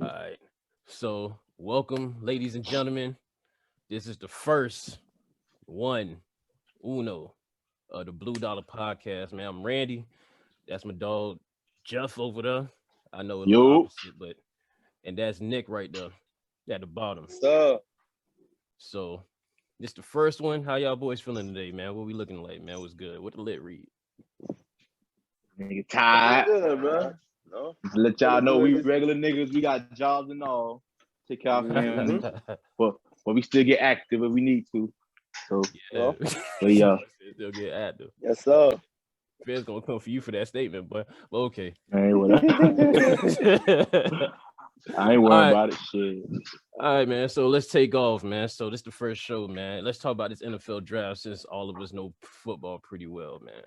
All right. So, welcome, ladies and gentlemen. This is the first one, uno, of the Blue Dollar Podcast, man. I'm Randy. That's my dog, Jeff, over there. I know a little Yo, opposite, but, and that's Nick right there at the bottom. So, So, this the first one. How y'all boys feeling today, man? What we looking like, man? What's good? What the lit read? nigga tired. good, bro. No, To let y'all know we good. regular niggas. We got jobs and all. Take care of our family. Mhm. But we still get active if we need to. So, Well, yeah. Still get active. yes, sir. Fed's gonna come for you for that statement, but okay. I ain't I ain't worried All right. about it. Shit. All right, man. So let's take off, man. So this is the first show, man. Let's talk about this NFL draft since all of us know football pretty well, man.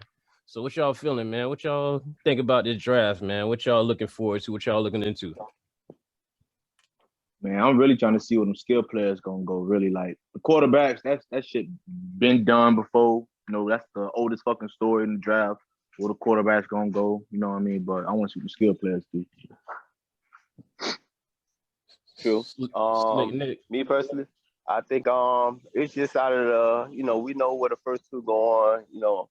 So what y'all feeling, man? What y'all think about this draft, man? What y'all looking forward to? What y'all looking into? Man, I'm really trying to see what them skill players gonna go. Really, like the quarterbacks. That shit been done before. You know, that's the oldest fucking story in the draft. Where the quarterbacks gonna go. You know what I mean? But I want to see what the skill players do. True. Slick Nick. Me personally, I think it's just out of we know where the first two go on.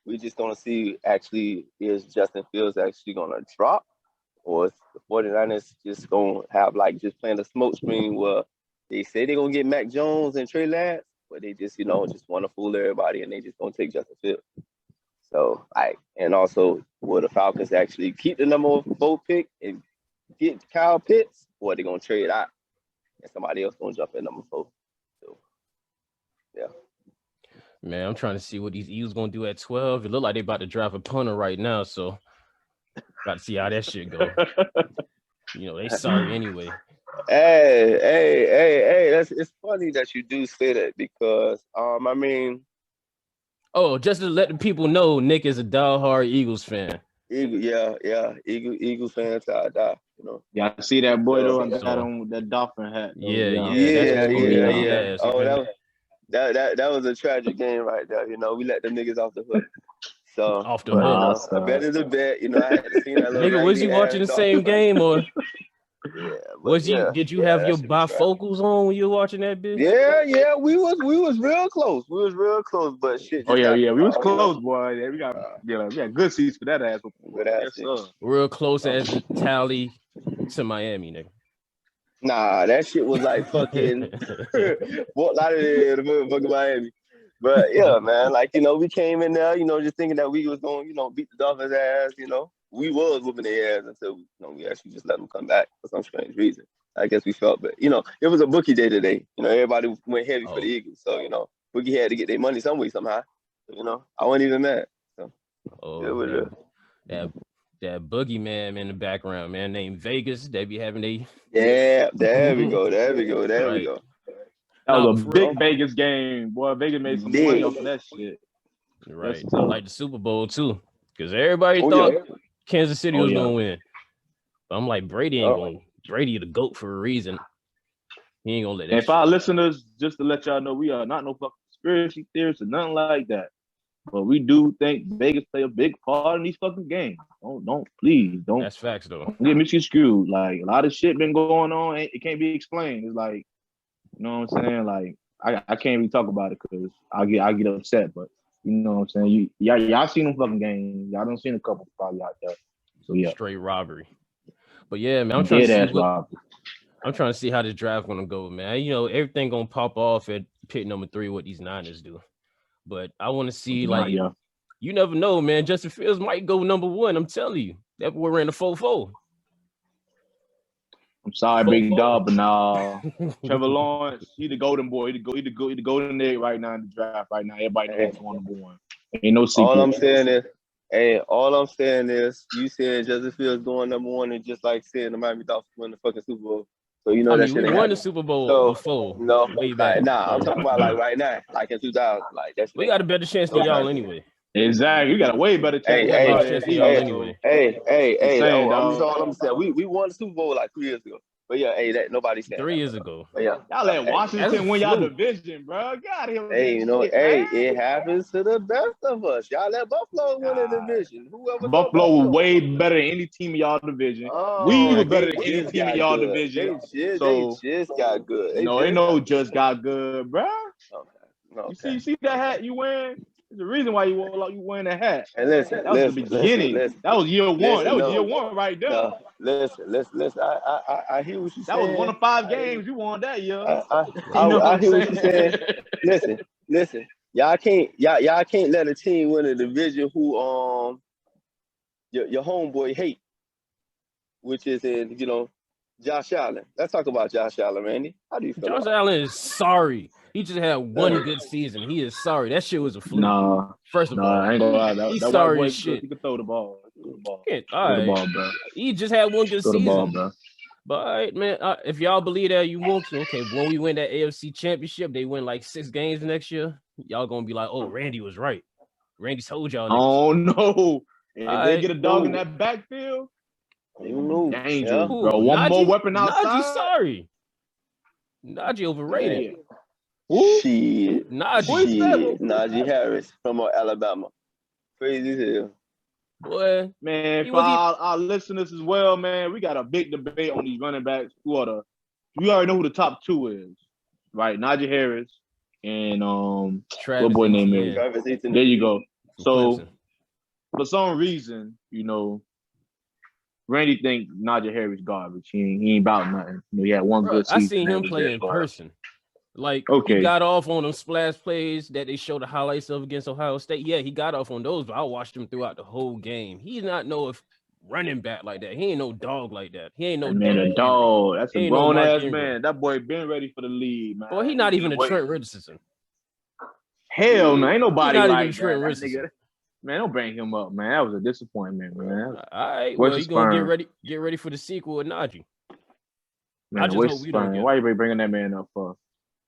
We just gonna see actually is Justin Fields actually gonna drop, or is the 49ers just gonna have like just playing the smoke screen where they say they're gonna get Mac Jones and Trey Lance, but they just just want to fool everybody and they just gonna take Justin Fields. So and also will the Falcons actually keep the number 4 pick and get Kyle Pitts, or they gonna trade out and somebody else gonna jump in number 4. So yeah. Man, I'm trying to see what these Eagles gonna do at 12. It look like they about to draft a punter right now, so got to see how that shit go. They sorry anyway. Hey, it's funny that you do say that because Oh, just to let the people know, Nick is a diehard Eagles fan. Eagles fan till I die, Yeah, I see that boy though. I So- got on that dolphin hat. Though. Yeah. Oh, that was a tragic game right there. We let them niggas off the hook. So Off the but, hook. I bet it's a bet. I had to see that little Nigga, was you raggedy watching the ass same dog. game or Yeah, but did you have that your shit was tragic. bifocals on when you were watching that bitch? Yeah, we was real close. We was real close, but shit. Oh just yeah, we was happened, close, boy. Yeah, we got good seats for that ass. Good ass Yes, seats. sir. Real close as the tally to Miami, nigga. Nah, that shit was like fucking walked out of there, the motherfucking Miami. But yeah, man, we came in there, just thinking that we was going, beat the Dolphins' ass, We was whooping their ass until we actually just let them come back for some strange reason. I guess we felt, but it was a bookie day today. Everybody went heavy for the Eagles, so bookie had to get their money some way somehow. I wasn't even mad. So that boogeyman in the background, man, named Vegas. They be having yeah, there we go. Right. That was a big Vegas game, boy. Vegas made some money off of that shit. Right, like the Super Bowl too, because everybody thought Kansas City was gonna win. But I'm like, Brady ain't going. Brady the GOAT for a reason. He ain't gonna let that. And for our listeners, just to let y'all know, we are not no fucking conspiracy theorists or nothing like that. But we do think Vegas play a big part in these fucking games. Please don't. That's facts though. Don't get misconstrued. Like a lot of shit been going on. It can't be explained. It's like, you know what I'm saying? Like I can't really talk about it because I get upset. But you know what I'm saying? Y'all seen them fucking games. Y'all done seen a couple probably out there. So yeah, straight robbery. But yeah, man, I'm trying to see how this draft gonna go, man. Everything gonna pop off at pick number 3 what these Niners do. But I want to see you never know, man. Justin Fields might go number 1. I'm telling you, that boy ran a 4-4. I'm sorry, big dog, but nah. Trevor Lawrence, he the golden boy. He the golden egg right now in the draft. Right now, everybody knows one number 1. Ain't no secret. All I'm saying is, you said Justin Fields going number 1, and just like saying the Miami Dolphins win the fucking Super Bowl. So we won the Super Bowl before. No, way back. I'm talking about like right now, like in 2000, like that's. We got a better chance than y'all anyway. Exactly, you got a way better chance. Hey, That's all I'm saying. We won the Super Bowl like 3 years ago. But yeah, hey, that nobody said 3 years ago. But yeah, y'all let Washington win y'all division, bro. Get out of here with hey, that you know, shit, hey, man. it happens to the best of us. Y'all let Buffalo win the division. Whoever Buffalo was way better than any team in y'all division. We were better than any team in y'all division. They just got good. Ain't no just got good, bro. Okay. You see that hat you wearing? There's a reason why you wearing that hat. And listen, that was the beginning. That was year one. That was year one right there. No, listen. I hear what you're saying. That was 1 of 5 games you won that year. I hear what you're saying. Listen. Y'all can't let a team win a division who your homeboy hate, which is in Josh Allen. Let's talk about Josh Allen, Randy. How do you feel? Josh Allen is sorry. He just had one good season. He is sorry. That shit was a fluke. Nah. First of all, I ain't gonna lie. He's sorry as shit. He can throw the ball. Throw the ball, bro. He just had one good season. The ball, bro. But all right, man. If y'all believe that you want to, okay. When we win that AFC Championship, they win like 6 games next year. Y'all gonna be like, "Oh, Randy was right. Randy told y'all." Oh no! If they get a dog in that backfield, dangerous, bro. One more weapon outside. Najee, sorry. Najee overrated. Shit. Najee Harris from Alabama. Crazy as hell. Boy, man, for our listeners as well, man, we got a big debate on these running backs. We already know who the top 2 is, right? Najee Harris and Travis what boy name is? Travis Etienne. There you go. So Clemson. For some reason, Randy think Najee Harris garbage. He ain't about nothing. He had one good season. I seen him play in person. Like, he got off on them splash plays that they showed the highlights of against Ohio State. Yeah, he got off on those, but I watched him throughout the whole game. He's not no running back like that. He ain't no dog like that. He ain't no dog. That's a grown ass man. That boy been ready for the league, man. Boy, he not even a Trent Richardson. Hell no, ain't nobody like that. Trent Richardson. Man, don't bring him up, man. That was a disappointment, man. All right, well, you gonna get ready for the sequel with Najee. Man, I just hope we don't get. Why you bringing that man up for?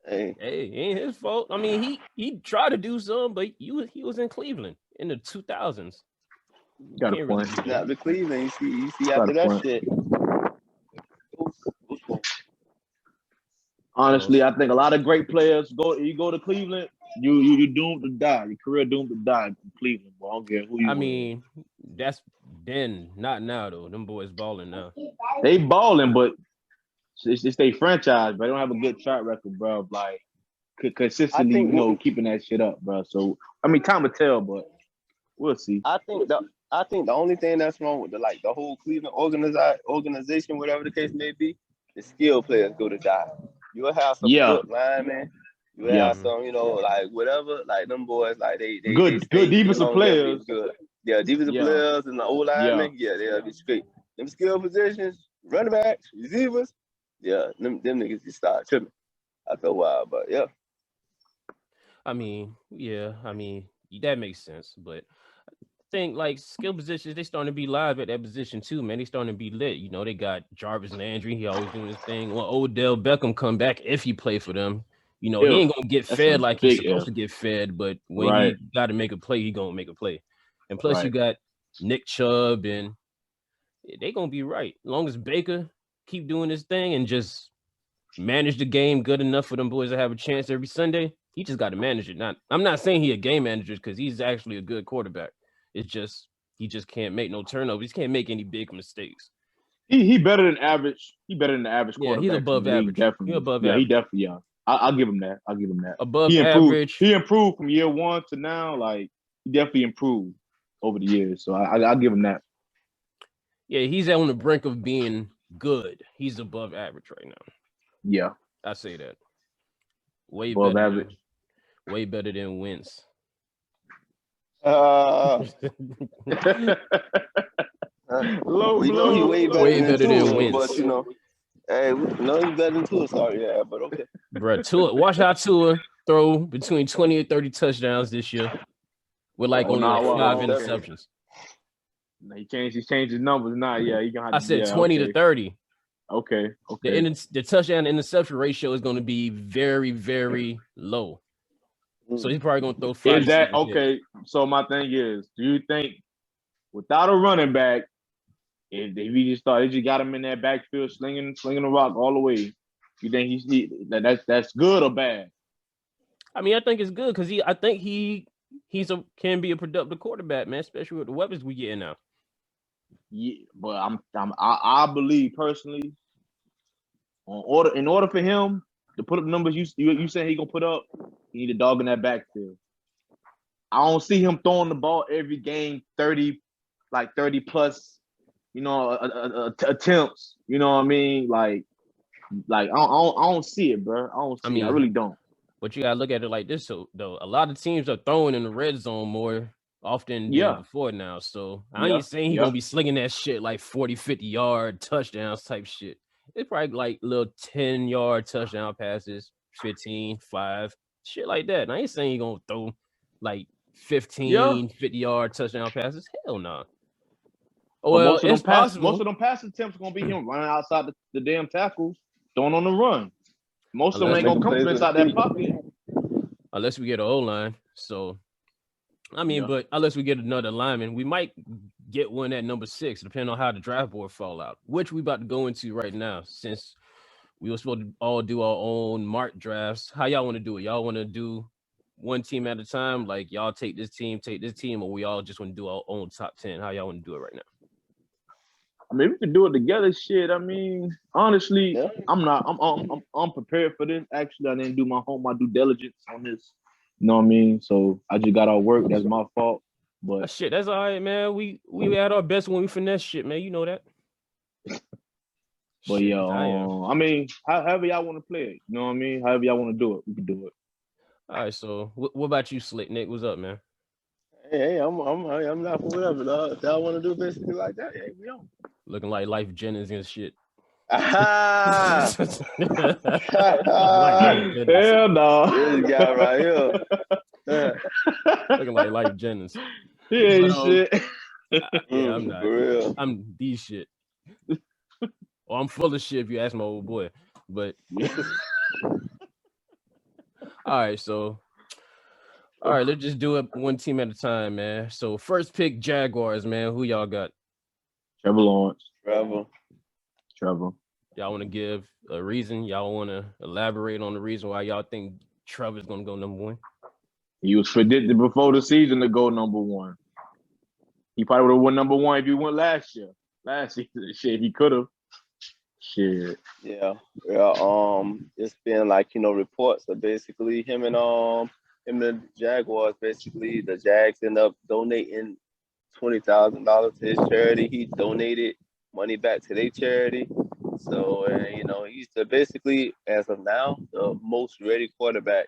Hey, ain't his fault. I mean, he tried to do something, but he was in Cleveland in the 2000s. Got a point. Not the Cleveland. You see after that shit. Honestly, I think a lot of great players you go to Cleveland, you doomed to die. Your career doomed to die in Cleveland. Boy. I don't care who you. I mean, that's then, not now though. Them boys balling now. They balling, but it's their franchise, but they don't have a good track record, bro. Like consistently, keeping that shit up, bro. So I mean, time will tell, but we'll see. I think the only thing that's wrong with the whole Cleveland organization, whatever the case may be, the skill players go to die. You'll have some good linemen. You have some, whatever, them boys, they good defensive players. Good. Yeah, defensive players and the old linemen, they'll be straight. Them skill positions, running backs, receivers, them niggas just start tripping after a while, but yeah. I mean, that makes sense, but I think skill positions, they starting to be live at that position too, man. They starting to be lit. They got Jarvis Landry. He always doing his thing. Well, Odell Beckham come back if he play for them. He ain't gonna get fed like he's supposed to get fed, but when he got to make a play, he gonna make a play. And plus, you got Nick Chubb, and they gonna be right. As long as Baker keep doing his thing and just manage the game good enough for them boys to have a chance every Sunday, he just got to manage it. I'm not saying he a game manager because he's actually a good quarterback. It's just he just can't make no turnovers. He can't make any big mistakes. He better than average. He better than the average quarterback. Yeah, he's above average. Definitely. He's above average. He definitely. I'll give him that. Above average. He improved from year 1 to now. He definitely improved over the years. So I'll give him that. Yeah, he's on the brink of being good. He's above average right now. Yeah, I say that. Way better than Wentz. Low, we know he way better than Wentz. But hey, we know he's better than Tua. Sorry, but okay. Bro, Tua, watch how Tua throw between 20 and 30 touchdowns this year with only 5 interceptions. He changed his numbers now. Yeah, he gonna have I said 20 to 30. Okay. The touchdown to interception ratio is going to be very, very low. So he's probably going to throw 5. Is that okay? So my thing is, do you think without a running back if he just thought they just got him in that backfield slinging the rock all the way, you think that's good or bad? I mean, I think it's good because I think can be a productive quarterback, man, especially with the weapons we getting now. Yeah, but I believe personally, in order for him to put up the numbers you saying he gonna put up, he need a dog in that backfield. I don't see him throwing the ball every game 30 plus, attempts. You know what I mean? Like I don't see it, bro. I really don't. But you gotta look at it like this, though. A lot of teams are throwing in the red zone more often than before now. So I ain't saying he's gonna be slinging that shit like 40, 50-yard touchdowns type shit. It's probably like little 10-yard touchdown passes, 15, 5, shit like that. And I ain't saying he's gonna throw like 15, 50-yard touchdown passes. Hell no. Nah. Well, it's possible. Most of them pass attempts gonna be him running outside the damn tackles, throwing on the run. Most of them ain't gonna come from inside that pocket. Unless we get an O-line. So, I mean, but unless we get another lineman, we might get one at number 6, depending on how the draft board fall out, which we about to go into right now, since we were supposed to all do our own mock drafts. How y'all want to do it? Y'all want to do one team at a time? Like, y'all take this team, or we all just want to do our own top 10? How y'all want to do it right now? I mean, we can do it together. Shit. I mean, honestly, I'm prepared for this. Actually, I didn't do my due diligence on this. You know what I mean? So I just got our work. That's my fault. But shit, that's all right, man. We had our best when we finesse shit, man. You know that. But I mean, however y'all want to play it. You know what I mean? However y'all want to do it, we can do it. All right. So what about you, Slick Nick? What's up, man? Hey, I'm not for whatever, dog. If y'all want to do basically like that, hey, we on. Looking like Life Jennings and shit. Hell no. This guy right here. Looking like Life Jennings. He ain't shit. Yeah, I'm not. For real. I'm the shit. Or I'm full of shit if you ask my old boy. But all right, let's just do it one team at a time, man. So first pick, Jaguars, man. Who y'all got? Trevor Lawrence. Trevor. Y'all want to give a reason? Y'all want to elaborate on the reason why y'all think Trevor's going to go number 1? He was predicted before the season to go number 1. He probably would have won number 1 if he went last season. Shit, he could have. Shit. Yeah. It's been like, reports of basically him and the Jaguars. Basically, the Jags end up donating $20,000 to his charity. He donated money back to their charity. So, he's basically, as of now, the most ready quarterback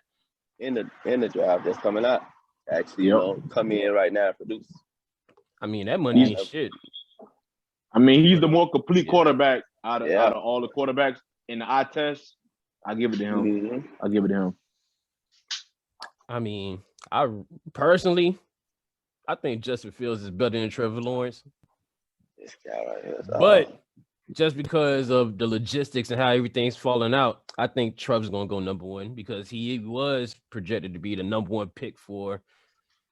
in the draft that's coming out. Actually, come in right now and produce. I mean, that money ain't shit. I mean, he's the more complete quarterback out of all the quarterbacks in the eye test. I give it to him. Mm-hmm. I give it to him. I mean, I personally, I think Justin Fields is better than Trevor Lawrence. This guy right here. But just because of the logistics and how everything's falling out, I think Trevor's going to go number 1 because he was projected to be the number 1 pick for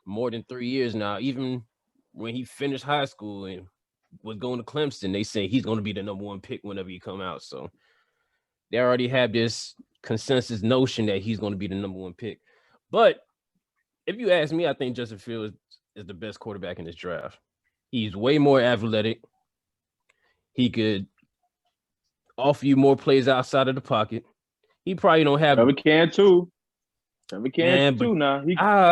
more than 3 years now. Even when he finished high school and was going to Clemson, they say he's going to be the number 1 pick whenever he come out. So they already have this consensus notion that he's going to be the number 1 pick. But if you ask me, I think Justin Fields is the best quarterback in this draft. He's way more athletic. He could offer you more plays outside of the pocket. He probably don't have. Trevor can too. Trevor can too now.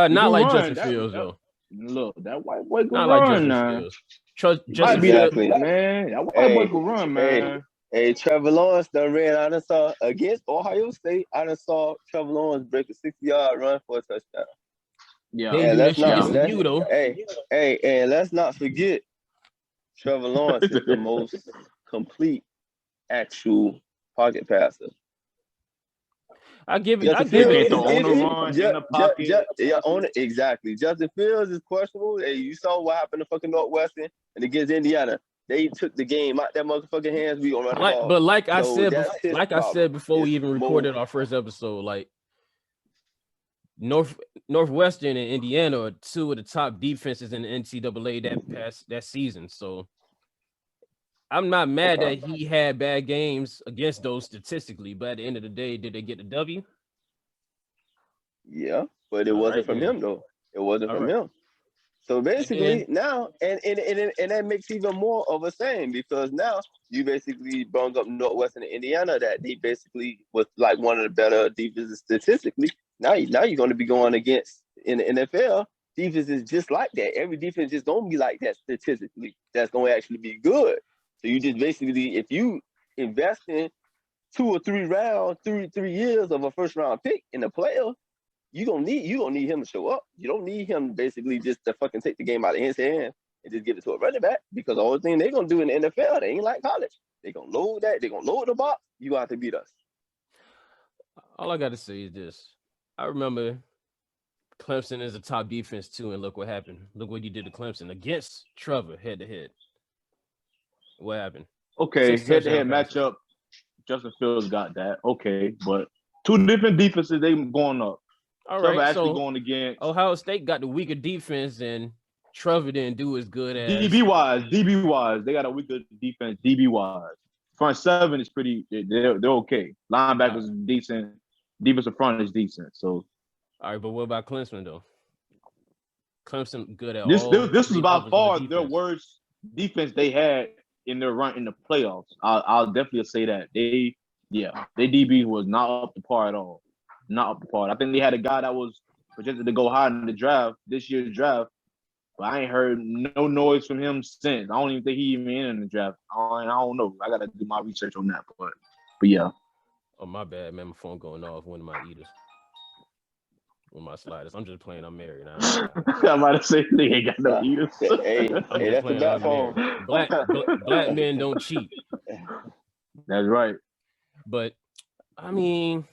Not like Justin Fields though. Look, that white boy can not run like Justin now. Fields. Justin Fields, man. That white boy can run, man. Hey, Trevor Lawrence done ran. I done saw against Ohio State. I done saw Trevor Lawrence break a 60-yard run for a touchdown. Yeah, and let's not forget, Trevor Lawrence is the most complete actual pocket passer. I give it. Exactly. Justin Fields is questionable. Hey, you saw what happened to fucking Northwestern and against Indiana. They took the game out that motherfucking hands. We gonna run the ball. But I said before we even recorded our first episode, like Northwestern and Indiana are 2 of the top defenses in the NCAA that season. So I'm not mad that he had bad games against those statistically, but at the end of the day, did they get the W? Yeah, but it wasn't from him though. It wasn't from him. So basically now, and that makes even more of a saying, because now you basically brought up Northwestern Indiana that they basically was like one of the better defenses statistically. Now you're going to be going against in the NFL defenses just like that. Every defense just don't be like that statistically. That's going to actually be good. So you just basically, if you invest in 2 or 3 rounds, 3 years of a first round pick in a player, you gonna need him to show up. You don't need him basically just to fucking take the game out of his hand and just give it to a running back, because the only thing they're gonna do in the NFL, they ain't like college. They're gonna load that, they're gonna load the box. You got to beat us. All I gotta say is this. I remember Clemson is a top defense too, and look what happened. Look what you did to Clemson against Trevor head to head. What happened? Okay, head to head matchup. Justin Fields got that. Okay, but 2 different defenses, they going up. All Trevor right, actually going against Ohio State got the weaker defense, and Trevor didn't do as good as DB wise. They got a weaker defense. DB wise, front 7 is pretty. They're okay. Linebackers decent. Defensive front is decent. So, all right, but what about Clemson though? Clemson good at this. all. This was by far their worst defense they had in their run in the playoffs. I'll definitely say that their DB was not up to par at all. Not up to par. I think they had a guy that was projected to go high in the draft, this year's draft, but I ain't heard no noise from him since. I don't even think he even in the draft. I don't know. I gotta do my research on that, but yeah. Oh, my bad, man. My phone going off. One of my eaters. One of my sliders. I'm just playing. I'm married now. I'm about to say they ain't got no eaters. Hey, that's the bad phone. Black men don't cheat. That's right. But I mean,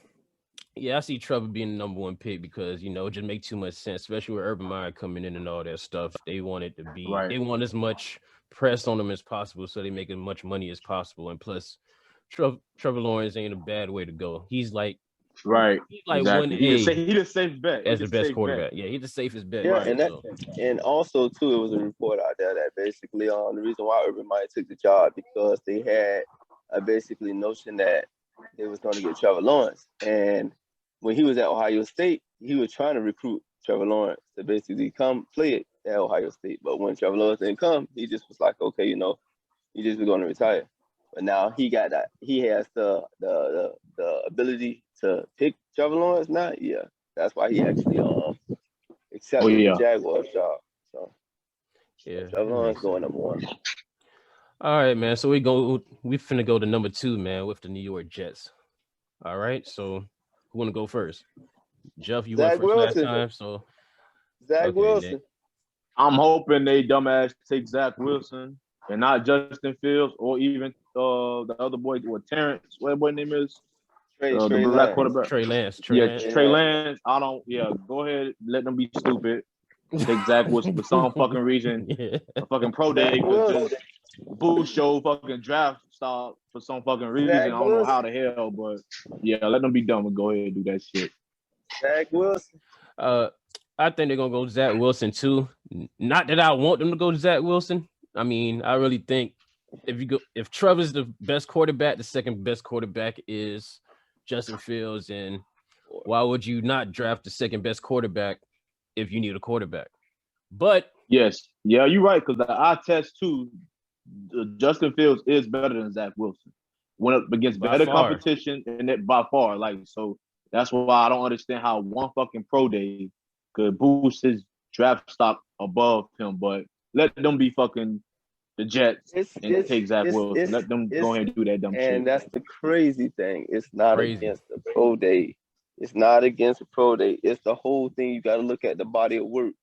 yeah, I see Trevor being the number 1 pick because, it just makes too much sense, especially with Urban Meyer coming in and all that stuff. They want it to be, They want as much press on them as possible, so they make as much money as possible. And plus, Trevor Lawrence ain't a bad way to go. He's like, He's like exactly. 1A. He's the safe bet as the best quarterback. Bet. Yeah, he's the safest bet. Yeah, and also too, it was a report out there that basically the reason why Urban Meyer took the job because they had a basically notion that they was going to get Trevor Lawrence. And when he was at Ohio State, he was trying to recruit Trevor Lawrence to basically come play it at Ohio State. But when Trevor Lawrence didn't come, he just was like, okay, he just was going to retire. But now he got that. He has the ability to pick Trevor Lawrence now. Yeah, that's why he actually accepted the Jaguars job. So yeah, Trevor Lawrence going number 1. All right, man. So we finna go to number 2, man, with the New York Jets. All right. So who wanna go first? Jeff, you went first last time. So Zach Wilson. Nick. I'm hoping they dumbass take Zach Wilson and not Justin Fields or even the other boy, Terrence, what boy name is? The black quarterback. Trey Lance. Trey Lance. Go ahead, let them be stupid. Take Zach Wilson for some fucking reason. A fucking pro day. Boo show fucking draft stop for some fucking reason. I don't know how the hell, but yeah, let them be dumb and go ahead and do that shit. Zach Wilson. I think they're gonna go Zach Wilson too. Not that I want them to go to Zach Wilson. I mean, I really think if Trevor's the best quarterback, the second best quarterback is Justin Fields, and why would you not draft the second best quarterback if you need a quarterback? But yes, yeah, you're right, because the eye test too, Justin Fields is better than Zach Wilson. Went up against better competition, and it by far. So that's why I don't understand how one fucking pro day could boost his draft stock above him. But let them be fucking the Jets and take Zach Wilson. Let them go ahead and do that dumb shit. And that's the crazy thing. It's not against the pro day. It's not against the pro day. It's the whole thing. You got to look at the body of work.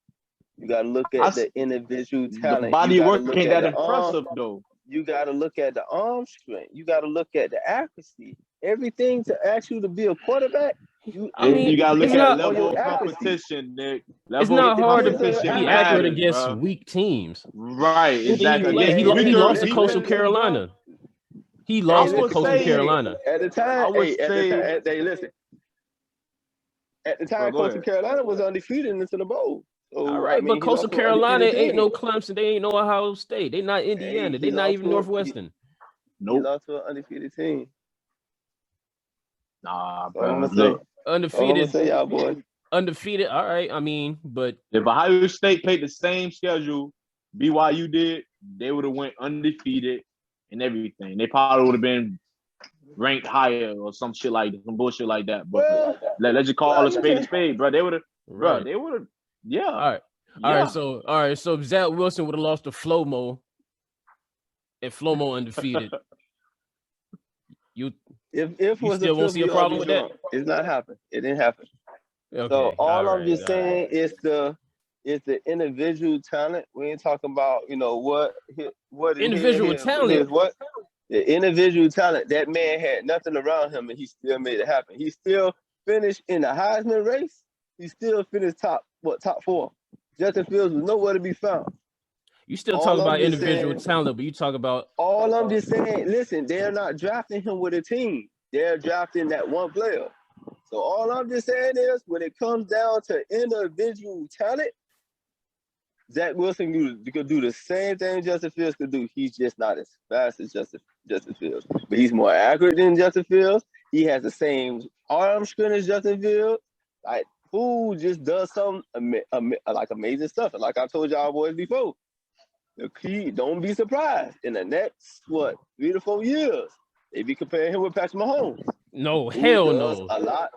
You got to look at the individual talent. The body of work ain't that impressive, though. You got to look at the arm strength. You got to look at the accuracy. Everything to ask you to be a quarterback. You got to look at level of competition, Nick. It's not hard to be accurate against weak teams. Right, exactly. He lost to Coastal Carolina. He lost to Coastal Carolina. At the time, listen. At the time, Coastal Carolina was undefeated into the bowl. So, all right, but Coastal Carolina ain't no Clemson. They ain't no Ohio State. They not Indiana. They not even Northwestern. Nope. He lost to an undefeated team. Nah, So I'm bro. gonna say, Undefeated. I'm gonna say y'all boys. Undefeated. All right. I mean, but if Ohio State played the same schedule BYU did, they would have went undefeated and everything. They probably would have been ranked higher or some shit like some bullshit like that. But let's just call a spade, bro. They would have, bro. They would have, yeah. All right. So Zach Wilson would have lost to Flomo, and Flomo undefeated. If you still won't see a problem with that? It's not happening. It didn't happen. Okay. So I'm just saying is the individual talent. We ain't talking about what individual talent. What the individual talent. That man had nothing around him, and he still made it happen. He still finished in the Heisman race. He still finished top 4. Justin Fields was nowhere to be found. You still talk about individual talent, but you talk about all I'm just saying. Listen, they're not drafting him with a team. They're drafting that one player. So all I'm just saying is, when it comes down to individual talent, Zach Wilson could do the same thing Justin Fields could do. He's just not as fast as Justin Fields, but he's more accurate than Justin Fields. He has the same arm strength as Justin Fields. Like, who just does some like amazing stuff. And like I told y'all boys before, the key, don't be surprised in the next 3 to 4 years they be comparing him with Patrick Mahomes. No, hell no. A lot.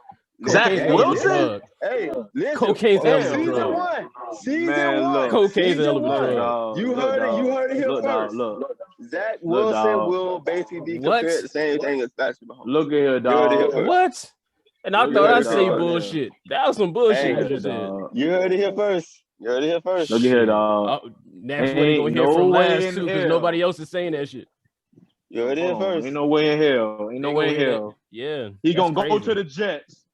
Zach Wilson? Hey, listen. Cocaine's a hell of a drug. Season one. Cocaine's a hell of a drug. You heard it here first. Look. Zach Wilson will basically be compared the same thing as Patrick Mahomes. Look at here, dog. What? And I thought I'd say bullshit. That was some bullshit you just said. You heard it here first. Look at here, dog. That's what you're going to hear from last too, because nobody else is saying that shit. You heard it first. Ain't no way in hell. Ain't no way in hell. Yeah. He going to go to the Jets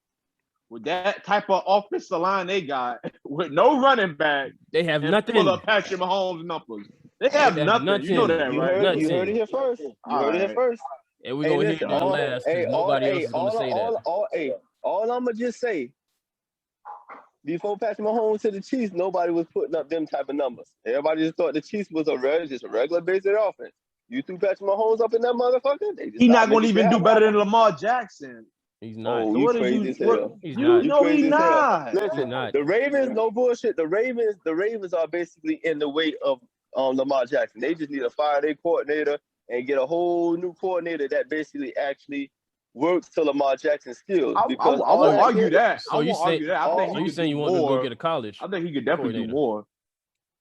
with that type of offensive line they got, with no running back. They have nothing. Pull up Patrick Mahomes' numbers. They have nothing. You know that, right? You heard it here first. And we're going to hear that last, because nobody else is going to say that. All I'm going to just say, before Patrick Mahomes to the Chiefs, nobody was putting up them type of numbers. Everybody just thought the Chiefs was just a regular basic offense. You threw Patrick Mahomes up in that motherfucker? He's not going to even do better than Lamar Jackson. He's not. Oh, you crazy as hell. He's not. No, he's not. Listen, the Ravens, no bullshit. The Ravens are basically in the way of Lamar Jackson. They just need to fire their coordinator and get a whole new coordinator that basically actually works to Lamar Jackson's skills. Because I won't argue that. So you saying you want to go get a college? I think he could definitely do more.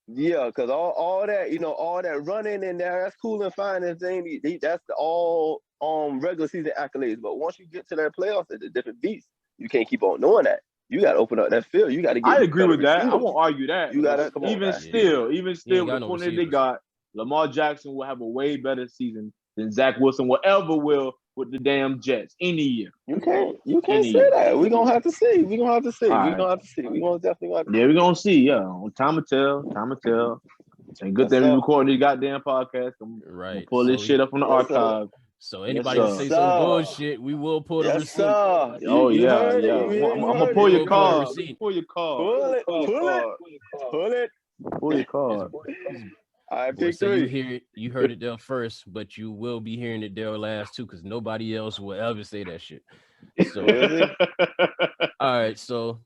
Yeah, because all that, all that running in there, that's cool and fine and thing. That's all regular season accolades. But once you get to that playoffs, it's a different beast. You can't keep on doing that. You got to open up that field. You got to get. I agree with that. I won't argue that. You got to even still, with the corner they got, Lamar Jackson will have a way better season than Zach Wilson will ever will with the damn Jets any year. You can't say that. We're gonna have to see. We're gonna definitely Yeah, we're gonna see. Yeah. Time will tell. And good thing we recording this goddamn podcast. Right. Pull this shit up from the archive. So anybody say some bullshit, we will pull the receipt. Oh yeah. I'm gonna pull your card. Pull your card. Pull your card. All right, pick so three. You heard it there first, but you will be hearing it there last too, because nobody else will ever say that shit. So, all right. So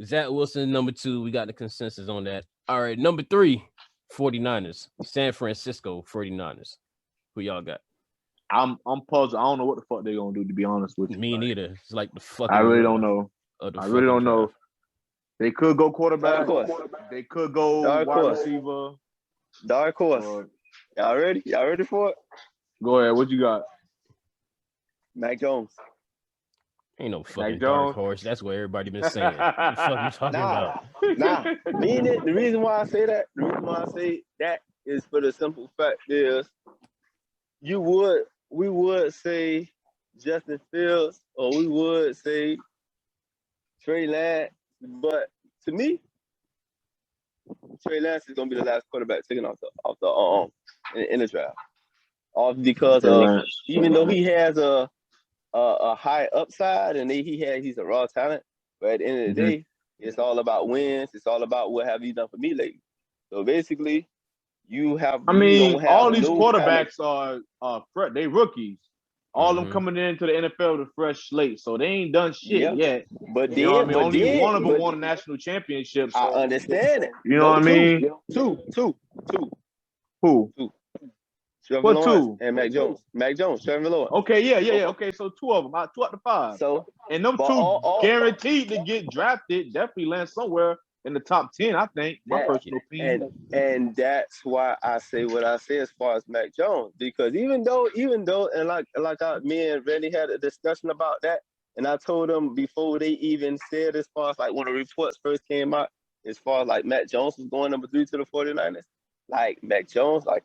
Zach Wilson, number 2, we got the consensus on that. All right, number 3, 49ers, San Francisco 49ers. Who y'all got? I'm puzzled. I don't know what the fuck they're gonna do, to be honest with you. Me neither. It's like the fucking. I really don't know. They could go quarterback. They could go wide receiver. Dark horse. Y'all ready? Y'all ready for it? Go ahead. What you got? Mac Jones. Ain't no fucking dark horse. That's what everybody been saying. What the fuck you talking about? The reason why I say that is for the simple fact is we would say Justin Fields or we would say Trey Lance, but to me, Trey Lance is gonna be the last quarterback taken off the in the draft. All because even though he has a high upside and he's a raw talent, but at the end of the day, it's all about wins. It's all about what have you done for me lately. So basically, You have. I mean, don't have all these no quarterbacks are they rookies. All them coming into the NFL with a fresh slate, so they ain't done shit yet. But you know what I mean? but only then, one of them won a national championship. So, I understand it. You know what I mean? Two. Who? Trevor What Lawrence two? and Mac Jones, Trevor Lawrence. Okay, yeah. Okay, so two of them, two out of five. So, and them two guaranteed to get drafted. Definitely land somewhere in the top 10. I think. My personal opinion. And that's why I say what I say as far as Mac Jones, because even though, and me and Randy had a discussion about that, and I told them before they even said as far as like when the reports first came out, as far as like Mac Jones was going number 3 to the 49ers. Like Mac Jones, I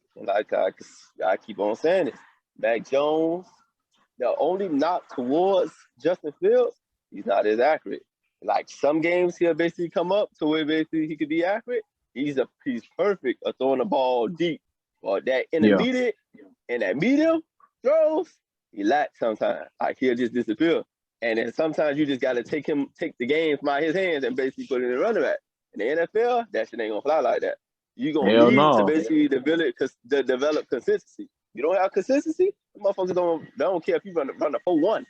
keep on saying it. Mac Jones, the only knock towards Justin Fields, he's not as accurate. Like some games he'll basically come up to where basically he could be accurate. He's perfect at throwing the ball deep. Or that intermediate and that medium throws, he lacks sometimes. Like he'll just disappear. And then sometimes you just gotta take the game from out his hands and basically put it in the running back. In the NFL, that shit ain't gonna fly like that. You're gonna need to basically develop consistency. You don't have consistency, motherfuckers don't care if you run the 4-1.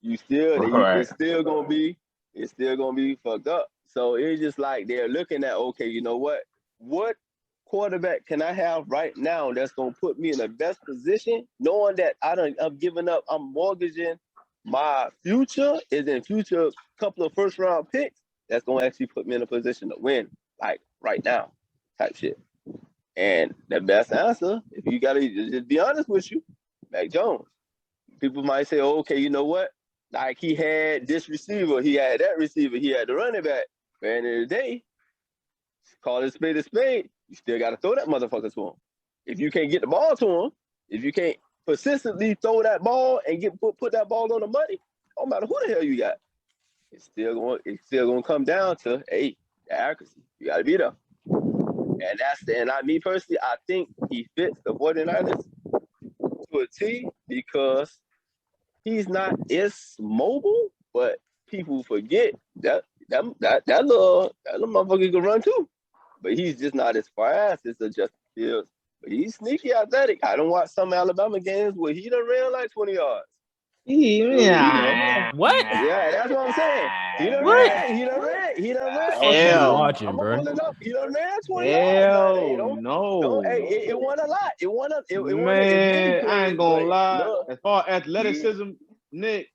It's still gonna be fucked up. So it's just like they're looking at, okay, you know what quarterback can I have right now that's gonna put me in the best position, knowing that I'm giving up, I'm mortgaging my future couple of first round picks that's gonna actually put me in a position to win, like right now. Type shit. And the best answer, if you gotta just be honest with you, Mac Jones. People might say, okay, you know what? Like he had this receiver, he had that receiver, he had the running back. But at the end of the day, call it a spade, you still gotta throw that motherfucker to him. If you can't get the ball to him, if you can't persistently throw that ball and put that ball on the money, no matter who the hell you got, it's still gonna come down to the accuracy. You gotta be there. And me personally, I think he fits the 49ers to a T because he's not as mobile, but people forget that little motherfucker can run too. But he's just not as fast as a Justin Fields. But he's sneaky athletic. I don't watch some Alabama games where he done ran like 20 yards. Yeah. What? Yeah, that's what I'm saying. He done ran. Hell, watching, bro. He done ran 20 yards. No. It won a lot. It won. Man, I ain't gonna lie. As far as athleticism, Nick,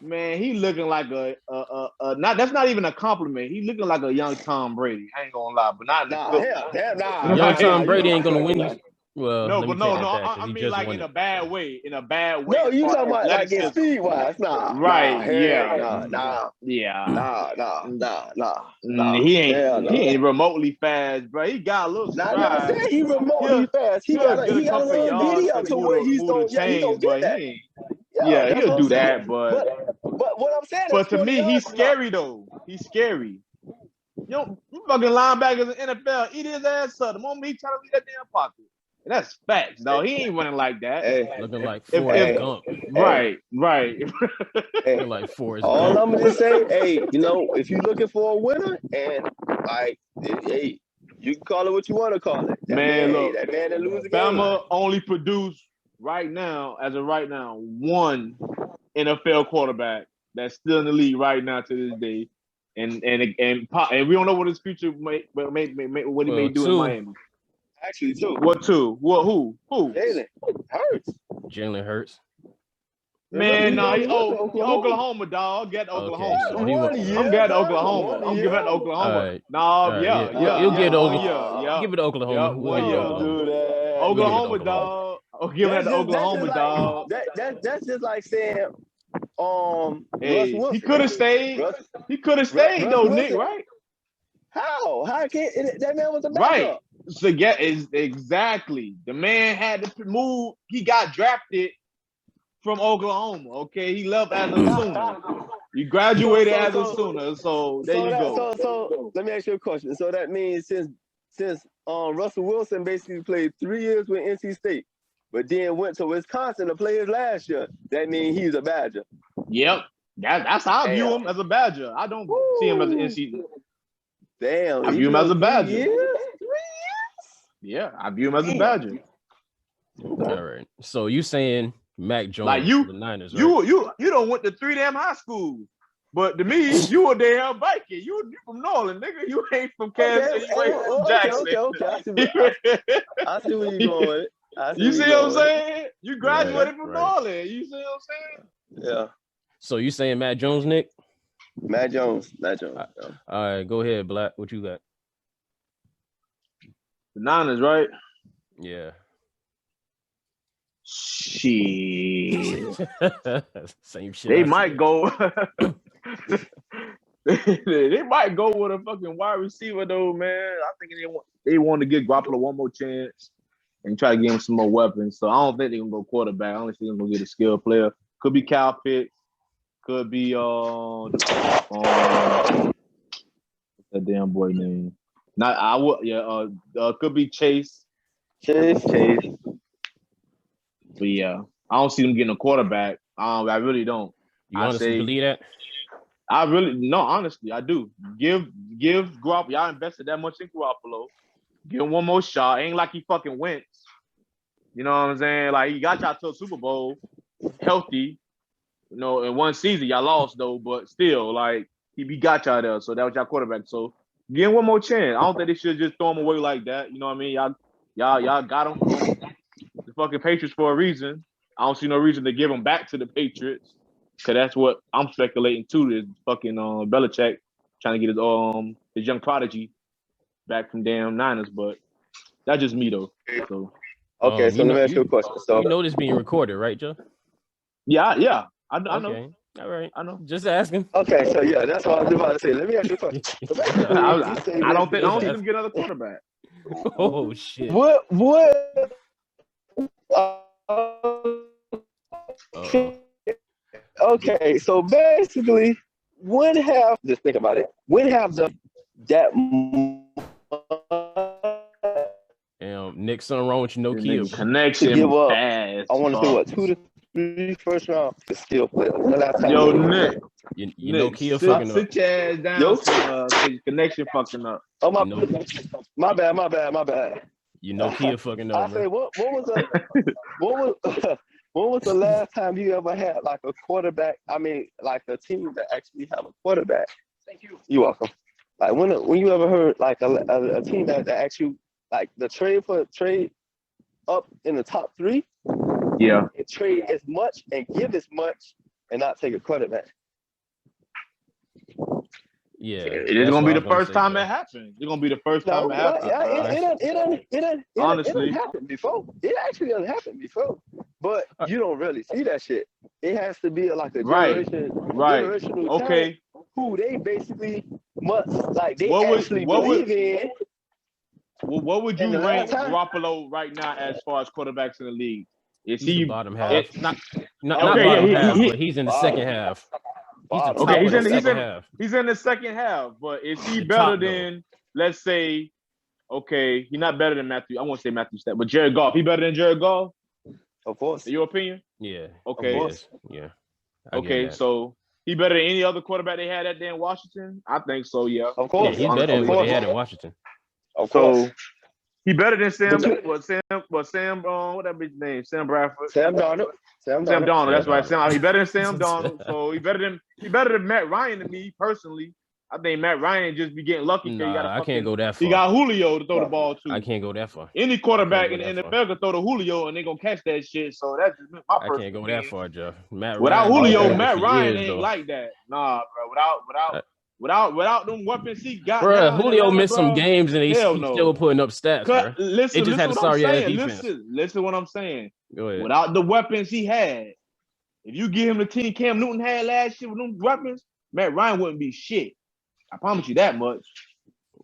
man, he looking like that's not even a compliment. He looking like a young Tom Brady. I ain't gonna lie, but not young Tom Brady ain't gonna win you. Well, no. I mean, like in a bad way. No, you talking about like in speed wise? Right? He ain't remotely fast, bro. He got a little. I said he remotely fast. He got a little video to where he's gonna get that. He'll do that, but what I'm saying. But to me, he's scary though. He's scary. You fucking linebackers in the NFL, eat his ass up. The moment he trying to leave that damn pocket. And that's facts, though. He ain't running like that. Looking like Forrest Gump. Right. Looking like Forrest Gump. All I'm gonna say, if you're looking for a winner, and like, you can call it what you want to call it. That man that lose the game. Bama only produced right now, one NFL quarterback that's still in the league right now to this day, and we don't know what his future may do in Miami. Actually, two. What two? What who? Jalen Hurts. Man, Oklahoma, dog. Get Oklahoma. Okay, I'm getting Oklahoma. I'm giving it to Oklahoma. Right. You'll get Oklahoma. Give it to Oklahoma. Oklahoma, dog. I'm giving it to Oklahoma, dog. That's just like saying, he could have stayed. He could have stayed though, Nick. Right? How can't that man was a backup? Right. So exactly. The man had to move. He got drafted from Oklahoma. Okay, he left as a Sooner. He graduated as a Sooner. So there you go. So let me ask you a question. So that means since Russell Wilson basically played 3 years with NC State, but then went to Wisconsin to play his last year, that means he's a Badger. Yep. That's how I view him, as a Badger. I don't see him as an NC. Damn. I view him as a Badger. 3 years? Yeah, I view him as a Badger. All right. So you saying Mac Jones Like you, for the Niners, right? You don't went to 3 damn high schools. But to me, you a damn Viking. You from Norland, nigga. You ain't from Kansas City. You ain't from Jackson. I see where you going with it. You see what I'm saying? You graduated from Norland. You see what I'm saying? Yeah. So you saying Mac Jones, Nick? Mac Jones. All right, go ahead, Black. What you got? The Niners, right? Yeah. Shit. Same shit. They might go. They might go with a fucking wide receiver though, man. I think they want to give Garoppolo one more chance and try to give him some more weapons. So I don't think they're gonna go quarterback. I don't think they're gonna get a skilled player. Could be Kyle Pitts. Could be what's that damn boy name? Not I would could be Chase. Chase. But yeah, I don't see them getting a quarterback. I really don't. You honestly believe that? Honestly, I do. Give Garoppolo. Y'all invested that much in Garoppolo. Give him one more shot. Ain't like he fucking went. You know what I'm saying? Like he got y'all to a Super Bowl, healthy. You know, in one season y'all lost though, but still, like he got y'all there. So that was y'all quarterback. So give him one more chance. I don't think they should just throw him away like that. You know what I mean? Y'all got him from the fucking Patriots for a reason. I don't see no reason to give him back to the Patriots. Cause that's what I'm speculating too. Is fucking Belichick trying to get his young prodigy back from damn Niners, but that's just me though. So okay, so let me ask you a question. So you know this being recorded, right, Joe? Yeah, I know. All right, I know. Just asking. Okay, so yeah, that's what I was about to say. Let me ask you a question. So I don't think them get another quarterback. Oh shit. What? Okay, so basically, just think about it. When have that? Nick, something wrong with your Nokia connection? To give up. Fast, I want to say what 2 to 3 first round to still play. Yo, Nick. Your Nokia fucking up. Sit your ass down. Your connection fucking up. Oh my bad. Your Nokia fucking up. I say what was the last time you ever had like a quarterback? I mean, like a team that actually have a quarterback. Thank you. You're welcome. Like when you ever heard like a team that actually like the trade up in the top 3? Yeah. And trade as much and give as much and not take a quarterback. Yeah, it's gonna be the first time it happened. It's gonna be the first time it happened. It honestly happened before. It actually doesn't happen before, but you don't really see that shit. It has to be like a generational okay. Who they basically must like they believe in. Well, what would you rank Garoppolo right now as far as quarterbacks in the league? Is he's he bottom half? Not bottom half, but he's in the second half. He's in the second half, but is he better than, let's say, okay, he's not better than Matthew. I won't say Matthew Stafford, but Jared Goff. He better than Jared Goff? Of course. In your opinion? Yeah. Okay. Yeah. Okay, so he better than any other quarterback they had at there in Washington? I think so, yeah. Of course. Yeah, he's better than what they had in Washington. Of course. So he better than Sam, what that bitch name? Sam Bradford. Sam Darnold. That's right. He better than Sam Darnold. So he better than Matt Ryan to me personally. I think Matt Ryan just be getting lucky. I can't go that far. He got Julio to throw the ball to. I can't go that far. Any quarterback in the NFL can throw the Julio and they gonna catch that shit. So that's just my personal. I can't go that far, Jeff. Without Julio, Matt Ryan ain't like that. Nah, bro. Without them weapons he got, bro, Julio missed some games and he's still putting up stats. Bro. Listen, they just had a sorry ass defense. Listen what I'm saying. Go ahead. Without the weapons he had, if you give him the team Cam Newton had last year with them weapons, Matt Ryan wouldn't be shit. I promise you that much.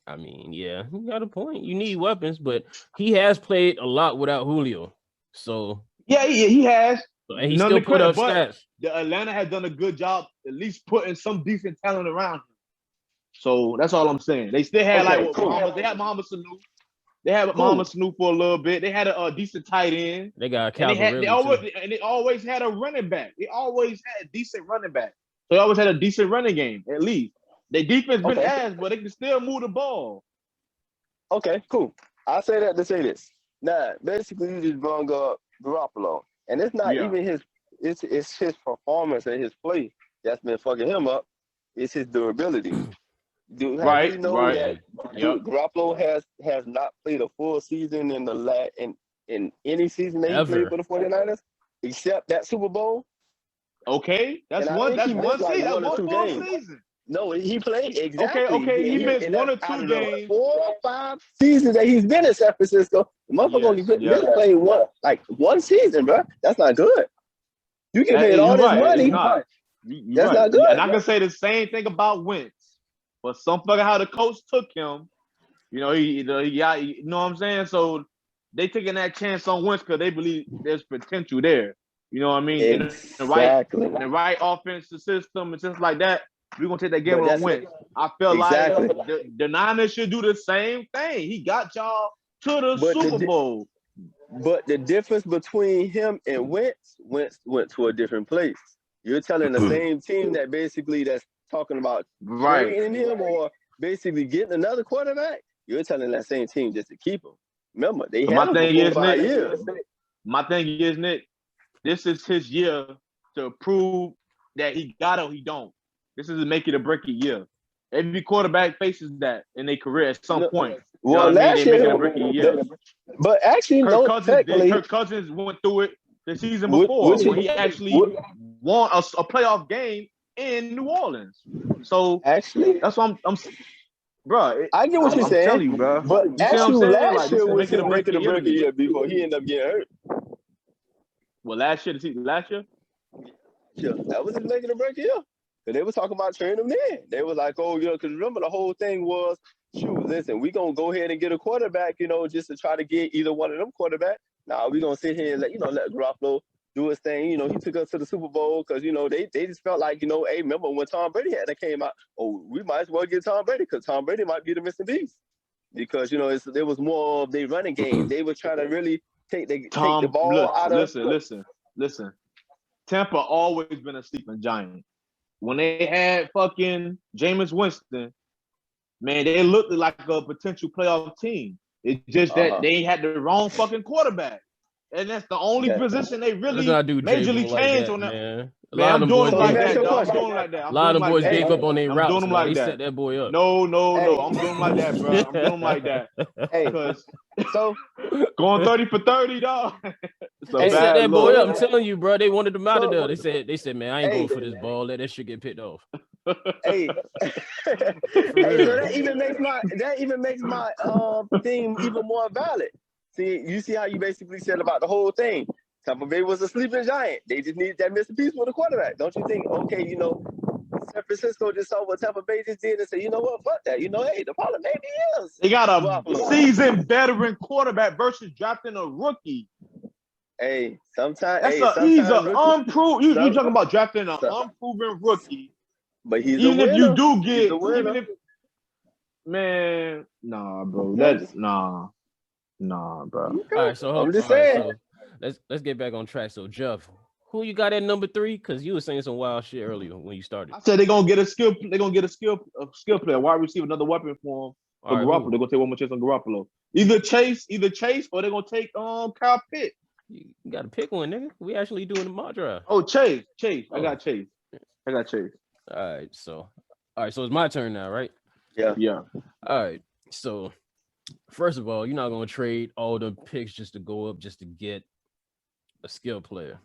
I mean, yeah, you got a point. You need weapons, but he has played a lot without Julio. So yeah, he has. And he still put up stats. The Atlanta has done a good job, at least putting some decent talent around him. So that's all I'm saying. They still had they had Muhammad Sanu. They had Muhammad Sanu for a little bit. They had a decent tight end. They got Calvin they always had a running back. They always had a decent running back. So they always had a decent running game, at least. Their defense been ass, but they can still move the ball. Okay, cool. I say that to say this. Now, basically, you just brought up Garoppolo, and it's not even his. It's his performance and his play that's been fucking him up. It's his durability. You know that Garoppolo has not played a full season in any season that he played for the 49ers, except that Super Bowl. Okay, that's one season. That one full season. No, he played exactly. Okay, he missed 1 or 2 games. 4 or 5 seasons that he's been in San Francisco. The motherfucker only played one season, bro. That's not good. You can pay all this money. That's not good. And I can say the same thing about Wentz, but some fucker how the coach took him. You know, you know what I'm saying? So they taking that chance on Wentz because they believe there's potential there. You know what I mean? Exactly. In the right offensive system and just like that, we're gonna take that game on Wentz. I feel like the Niners should do the same thing. He got y'all to the Super Bowl. But the difference between him and Wentz went to a different place. You're telling the same team that basically that's talking about trading him or basically getting another quarterback. You're telling that same team just to keep him. Remember, they had him for 5 years. My thing is, Nick, this is his year to prove that he got it or he don't. This is a make it or break it year. Every quarterback faces that in their career at some point. Well, last year, but actually, Kirk Cousins went through it the season before when he actually won a playoff game in New Orleans. So actually, that's what I'm bro. I get what you're saying. I'm telling you, bro. But actually, last year was a break it or break it year before he ended up getting hurt. Well, last year? Yeah, that was his make it or break it year. Because they were talking about trading him in. They were like, oh, because remember the whole thing was, shoot, listen, we're going to go ahead and get a quarterback, just to try to get either one of them quarterbacks. Nah, we're going to sit here and let Garoppolo do his thing. He took us to the Super Bowl because, they just felt like, hey, remember when Tom Brady came out, we might as well get Tom Brady because Tom Brady might be the missing piece. Because, there was more of their running game. They were trying to really take the ball out of... Listen. Tampa always been a sleeping giant. When they had fucking Jameis Winston, man, they looked like a potential playoff team. It's just that they had the wrong fucking quarterback. And that's the only position they really majorly changed on that. Man. A lot of them boys like that, dog. I'm doing like that. A lot of them boys gave up on their routes. I'm doing them like that. Set that boy up. No. I'm doing them like that, bro. I'm doing them like that. Because going 30 for 30, dog. They set that boy up. I'm telling you, bro. They wanted him out of there. They said, man, I ain't going for this ball. Let that shit get picked off. So that even makes my thing even more valid. You see how you basically said about the whole thing. Tampa Bay was a sleeping giant. They just needed that missing piece for the quarterback. Don't you think? Okay, San Francisco just saw what Tampa Bay just did and said, you know what, fuck that. Hey, the problem maybe is. They got a seasoned veteran quarterback versus drafting a rookie. Hey, sometimes he's an unproven. You talking about drafting an unproven rookie? But he's even a winner. If you do get, man, nah, bro. That's nah, bro. All right, so I'm just saying. So let's get back on track. So Jeff, who you got at number 3? Because you were saying some wild shit earlier when you started. I said they're gonna get a skill player, wide receiver, another weapon for him. For Garoppolo, they're gonna take one more chance on Garoppolo. Either Chase, or they're gonna take Kyle Pitt. You gotta pick one, nigga. We actually doing the mock draft. Oh, Chase. I got Chase. All right, so it's my turn now, right? Yeah. All right. So first of all, you're not gonna trade all the picks just to go up just to get a skill player.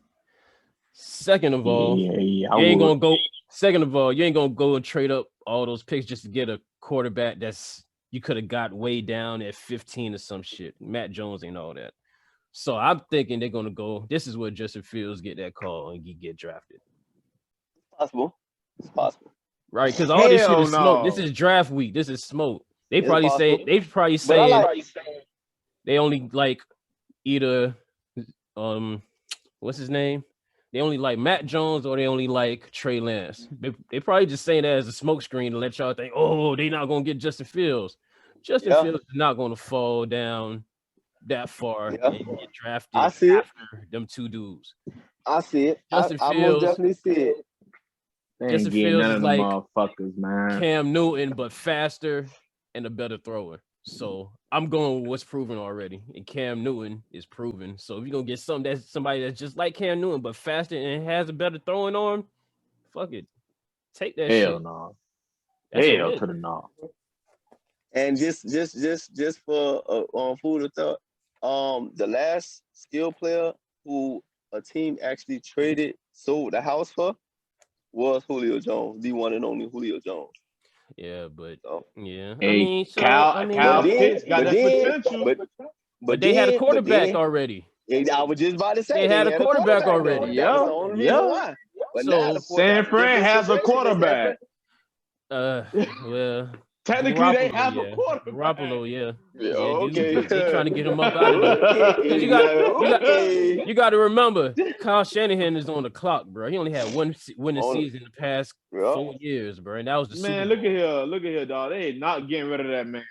Second of all, you ain't gonna go and trade up all those picks just to get a quarterback that's you could have got way down at 15 or some shit. Matt Jones ain't all that. So I'm thinking they're gonna go. This is where Justin Fields get that call and get drafted. It's possible. Right, because all this shit is smoke. This is draft week. This is smoke. They probably say they only like either what's his name? They only like Matt Jones or they only like Trey Lance. They probably just saying that as a smokescreen to let y'all think, oh, they not gonna get Justin Fields. Justin Fields is not gonna fall down that far and get drafted after them two dudes. I see it. Justin Fields, I most definitely see it. Justin Fields is like motherfuckers, man. Cam Newton, but faster and a better thrower. So I'm going with what's proven already, and Cam Newton is proven. So if you're gonna get somebody that's just like Cam Newton but faster and has a better throwing arm, fuck it, take that shit. Hell no. That's Hell to the no. And just for food for thought, the last skill player who a team actually sold the house for was Julio Jones, the one and only Julio Jones. Yeah, but yeah, hey, Kyle Pitts got that potential. But they had a quarterback already. I was just about to say they had a quarterback already. Yeah, that's the only reason why. But so San Fran has a quarterback. Well, technically Garoppolo, they have a quarterback. Garoppolo, yeah, okay. They trying to get him up out of there. You got to remember, Kyle Shanahan is on the clock, bro. He only had one winning season in the past 4 years, bro, and that was the man. Look at here, dog. They ain't not getting rid of that man.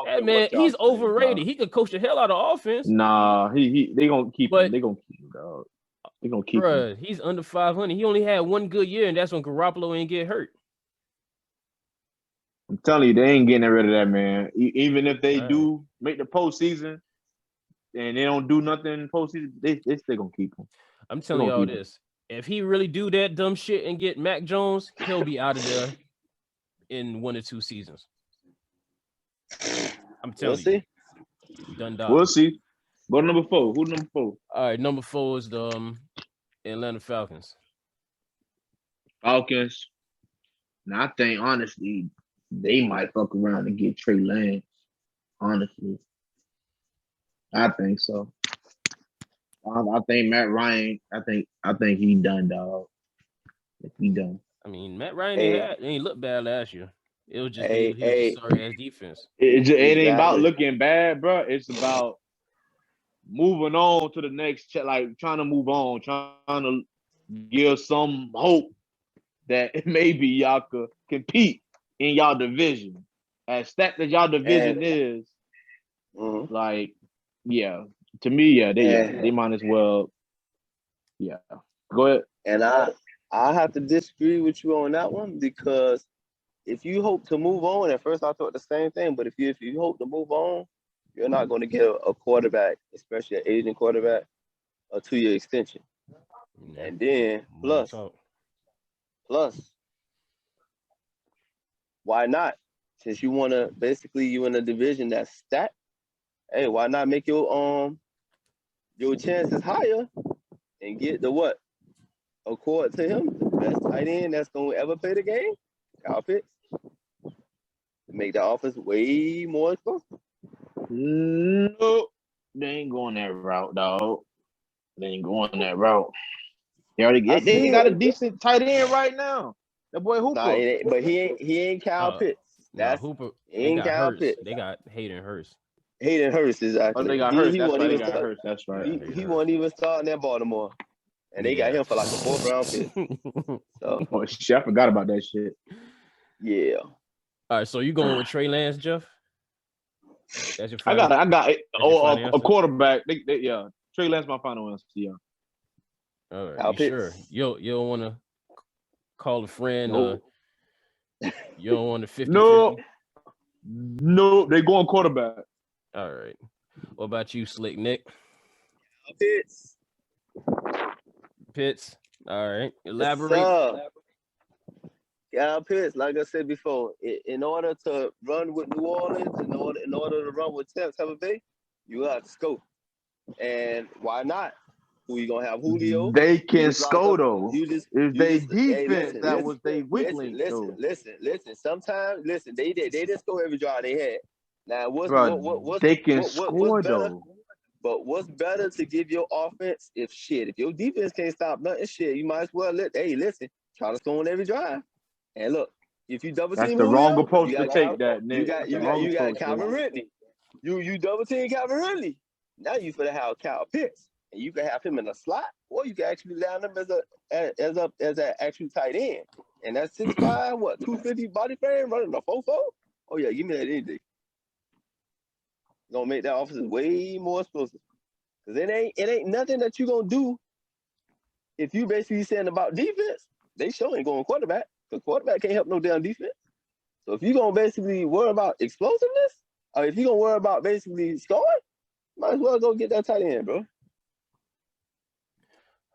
That man, he's overrated. He could coach the hell out of offense. Nah, they gonna keep him. They gonna keep him, dog. They gonna keep him. He's under 500. He only had one good year, and that's when Garoppolo ain't get hurt. I'm telling you, they ain't getting rid of that man. Even if they do make the postseason and they don't do nothing in the postseason, they still gonna keep him. I'm telling y'all this. If he really do that dumb shit and get Mac Jones, he'll be out of there in 1 or 2 seasons. I'm telling you. Done. We'll see. Go to number 4. Who's number 4? All right, number 4 is the Atlanta Falcons. Falcons. Now I think honestly, they might fuck around and get Trey Lance. Honestly, I think so. I think Matt Ryan. I think he done, dog. He done. I mean, Matt Ryan ain't look bad last year. It was just sorry ass defense. It ain't about looking bad, bro. It's about moving on to the next, like trying to move on, trying to give some hope that maybe y'all could compete in y'all division. As stacked as y'all division is, like, yeah, to me, they might as well. Yeah, go ahead. And I have to disagree with you on that one, because if you hope to move on, at first I thought the same thing, but if you hope to move on, you're not going to get a quarterback, especially an aging quarterback, a 2-year extension. And then plus, why not? Since you want to, basically you in a division that's stacked, hey, why not make your chances higher and get the what? Accord to him, the best tight end that's going to ever play the game, Kyle Pitts. Make the offense way more explosive. Nope. They ain't going that route, dog. They ain't going that route. They ain't got a decent tight end right now. That boy Hooper. Nah, but he ain't Kyle Pitts. That's Hooper. Ain't Kyle Pitts. They got Hayden Hurst. Hayden Hurst, exactly. Oh, they got Hurst. That's right. They got Hurst. That's right. He wasn't even starting at Baltimore. And they got him for like a 4th round pick. So, oh shit, I forgot about that shit. Yeah. All right, so you going with Trey Lance, Jeff? That's your I got a quarterback. Yeah, Trey Lance my final answer. Yeah. All right, you sure? You don't want to call a friend? Nope. You don't want to 50? No, they going quarterback. All right. What about you, Slick Nick? Pitts. All right. Elaborate. Kyle Pitts, like I said before, in order to run with New Orleans, in order to run with Tampa Bay, you have to scope. And why not? Who you gonna have? Julio? They can score though. It's they defense that was they weak link. Listen. Sometimes, they didn't score every drive they had. Now they can score though. But what's better to give your offense if your defense can't stop nothing, you might as well try to score on every drive. And look, if you double team, that's the wrong approach to take. That Nick. You got Calvin Ridley. You double team Calvin Ridley. Now you finna have Kyle Pitts, and you can have him in a slot, or you can actually land him as an actual tight end. And that's 6'5", 250 body frame running a 4-4. Oh yeah, give me that any day. Gonna make that offense way more explosive. Cause it ain't nothing that you gonna do if you basically saying about defense. They sure ain't going quarterback. The quarterback can't help no damn defense. So if you're gonna basically worry about explosiveness, If you gonna worry about basically scoring, might as well go get that tight end, bro.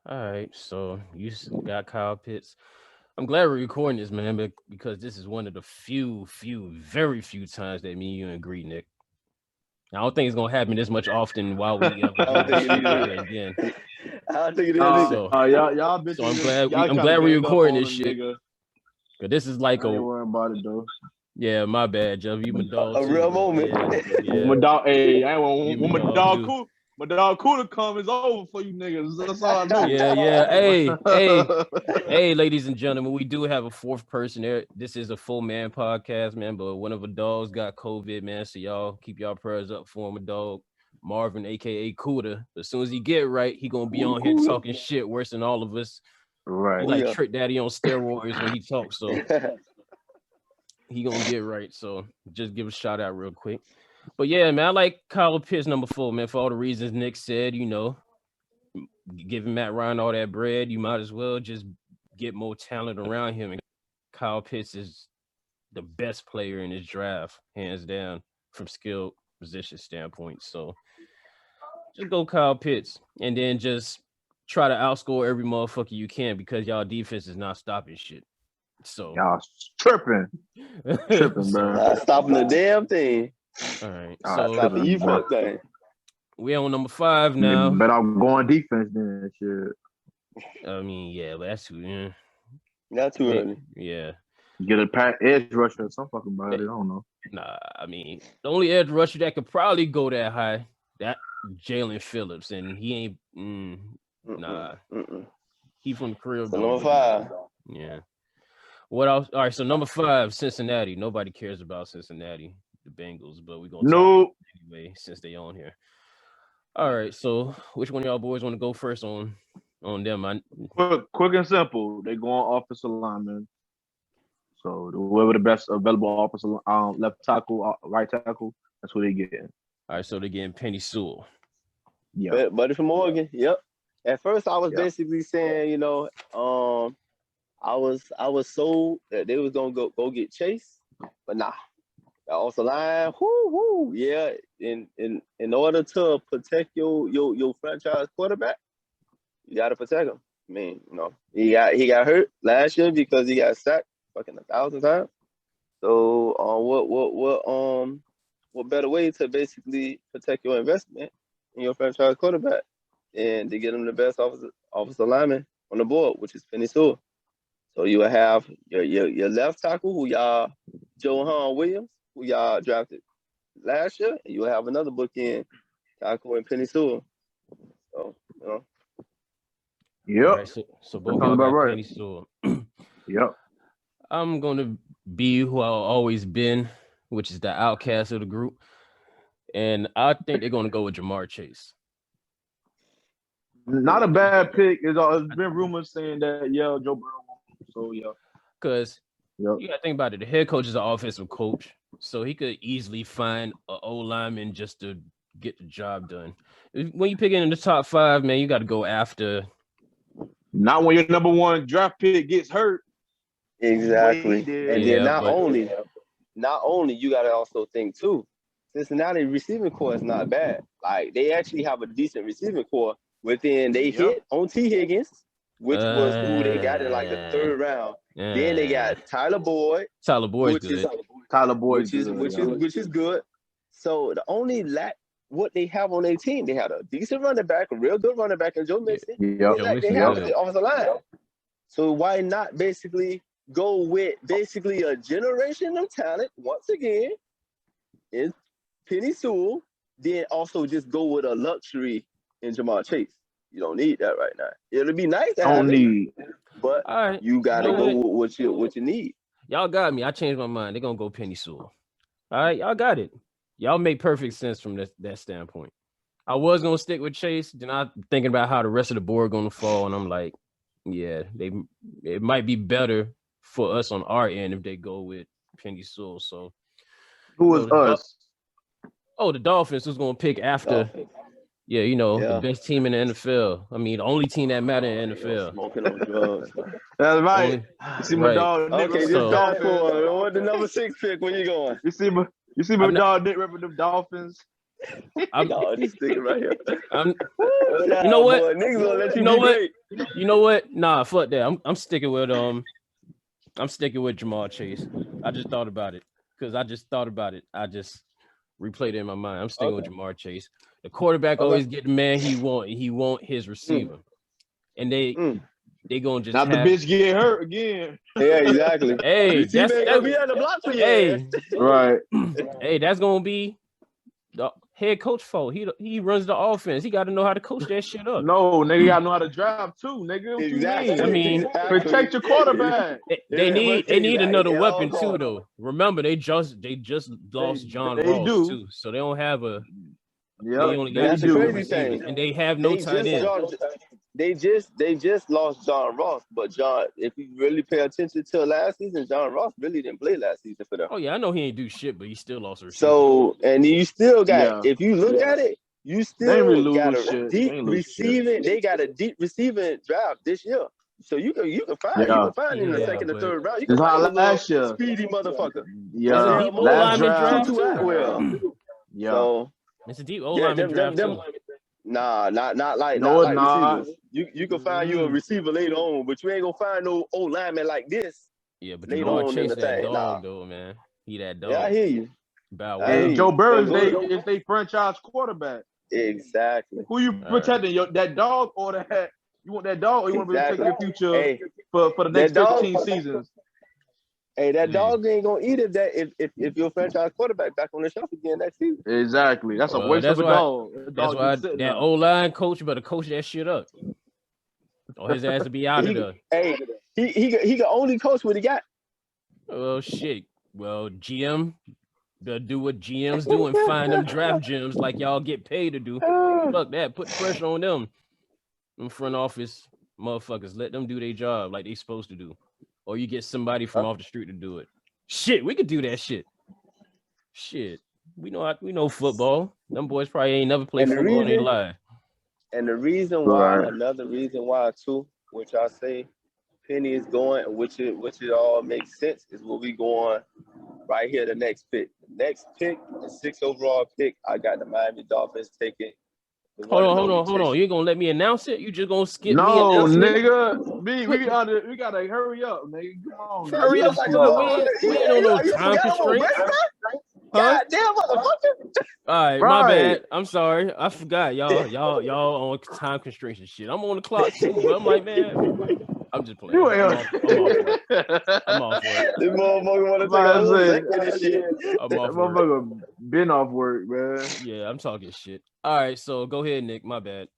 All right, so you got Kyle Pitts. I'm glad we're recording this, man, because this is one of the very few times that me and you agree, Nick. I don't think it's gonna happen this much often while we ever do this shit ever again. I don't think it is. Y'all so I'm glad we're recording this shit. Cause this is like I ain't worrying about it though. Yeah, my bad, Jeff. You my dog. A real moment. Yeah. My dog. Hey, I want when my dog cool. My dog Cooler come is over for you niggas. That's all I know. Yeah. Hey, ladies and gentlemen, we do have a fourth person there. This is a full man podcast, man. But one of the dogs got COVID, man. So y'all keep y'all prayers up for him, a dog. Marvin, aka Cooler. As soon as he get right, he gonna be on here talking shit worse than all of us. Right. He like Trick Daddy on steroids when he talks. So he gonna get right. So just give a shout out real quick. But yeah, man, I like Kyle Pitts number 4, man, for all the reasons Nick said. You know, giving Matt Ryan all that bread, you might as well just get more talent around him. And Kyle Pitts is the best player in his draft, hands down, from skill position standpoint. So just go Kyle Pitts and then just try to outscore every motherfucker you can because y'all defense is not stopping shit. So y'all tripping, bro. Not stopping the damn thing. All right, so stopping you for a thing. We on number 5 now. But I'm going defense then, shit. I mean, yeah, but that's too, not too early. Yeah, get a edge rusher or some fucking body. I don't know. Nah, I mean, the only edge rusher that could probably go that high, that Jalen Phillips, and he ain't. Nah, he from the crib. So number 5. Yeah. What else? All right, so number 5, Cincinnati. Nobody cares about Cincinnati, the Bengals, but we're gonna talk anyway since they on here. All right, so which one of y'all boys want to go first on them? Quick and simple. They go on offensive lineman. So whoever the best available offensive left tackle, right tackle, that's what they getting. All right, so they're getting Penny Sewell. Yeah, buddy from Oregon. Yep. At first, I was basically saying, you know, I was sold that they was gonna go get Chase, but nah. The offensive line, yeah. In order to protect your franchise quarterback, you gotta protect him. I mean, you know, he got hurt last year because he got sacked fucking 1,000 times. So what better way to basically protect your investment in your franchise quarterback and to get him the best offensive lineman on the board, which is Penny Sewell. So you will have your left tackle, who y'all Johan Williams, who y'all drafted last year, and you will have another bookend tackle in Penny Sewell. So, you know. Yep. Right, so both y'all got Penny Sewell. Yep. I'm gonna be who I've always been, which is the outcast of the group, and I think they're gonna go with Jamar Chase. Not a bad pick. It's been rumors saying that Joe Burrow. So because you gotta think about it. The head coach is an offensive coach, so he could easily find an O lineman just to get the job done. When you pick in the top 5, man, you got to go after. Not when your number 1 draft pick gets hurt. Exactly. And then not only you got to also think too. Cincinnati receiving core is not bad. Like they actually have a decent receiving core. Within they hit on T. Higgins, which was who they got in like the 3rd round. Then they got Tyler Boyd. Tyler Boyd's good. Which is good. So the only what they have on their team, they had a decent running back, a real good running back in Joe Mixon. They have the offensive line. So why not basically go with basically a generation of talent once again in Penny Sewell, then also just go with a luxury in Jamar Chase. You don't need that right now. It'll be nice to have it, but you gotta go with what you need. Y'all got me. I changed my mind. They're gonna go Penny Sewell. All right, y'all got it. Y'all make perfect sense from that standpoint. I was gonna stick with Chase, then I'm thinking about how the rest of the board gonna fall, and I'm like, yeah, it might be better for us on our end if they go with Penny Sewell. So who is us? The Dolphins was gonna pick after. Yeah, the best team in the NFL. I mean, the only team that matter in the NFL. Smoking on drugs. That's right. You see my dog. Okay, just go for it. What the number 6 pick? When you going? You see You see my dog Nick repping them Dolphins? No, he's sticking right here. You know what? Boy, niggas gonna let You know what? great. You know what? Nah, fuck that. I'm sticking with Jamar Chase. I just thought about it. I just replayed it in my mind. I'm sticking with Jamar Chase. The quarterback always get the man he want his receiver. And they gonna just not the bitch get hurt again. Yeah, exactly. Hey, that's gonna be on the block for you. Hey, right. Hey, that's gonna be the head coach fault. He runs the offense. He got to know how to coach that shit up. No, nigga, gotta know how to drive too, nigga. What exactly. You mean? I mean, protect your quarterback. They need another weapon too, though. Remember, they just lost John Ross too, so they don't have a. Yeah, they only got the crazy thing, and they have no tight end. They just lost John Ross, but if you really pay attention to last season, John Ross really didn't play last season for them. Oh yeah, I know he ain't do shit, but he still lost her. So and you still got if you look at it, you still got a deep receiving. They got a deep receiving draft this year. So you can find in the second or third round. You can find a last year speedy motherfucker. Yeah, last draft. Yeah. So it's a deep O-lineman draft. Nah, not like receivers. You can find you a receiver later on, but you ain't gonna find no old lineman like this. Yeah, but Jamar Chase that dog though, man. He that dog. Yeah, I hear you. And Joe Burrow is they franchise quarterback. Exactly. Who you protecting? That dog or that? You want that dog or you want to protect your future for the next 15 seasons? Hey, that dog ain't gonna eat if your franchise quarterback back on the shelf again next season. Exactly. That's a waste of a dog. That's why that O-line coach better coach that shit up. Or his ass to be out of there. Hey, he can only coach what he got. Oh shit. Well, GM better do what GMs do and find them draft gems like y'all get paid to do. Fuck that. Put pressure on them. Them front office motherfuckers. Let them do their job like they supposed to do. Or you get somebody from off the street to do it. Shit, we could do that shit. Shit. We know football. Them boys probably ain't never played football in their life. And the reason why, another reason why too, which I say Penny is going, which it all makes sense, is where we going right here, the next pick. The next pick, the 6th overall pick, I got the Miami Dolphins taking. Hold on. You gonna let me announce it? You just gonna skip me? No, nigga. We gotta hurry up, nigga. Come on. Hurry up, we ain't on no time constraints. God damn, motherfucker. All right, my bad. I'm sorry. I forgot. Y'all on time constraints and shit. I'm on the clock too, but I'm like, man, I'm just playing. I'm off for it. This motherfucker want to take a whole second and shit. I'm off for it. Motherfucker been off work, man. Yeah, I'm talking shit. All right, so go ahead, Nick. My bad.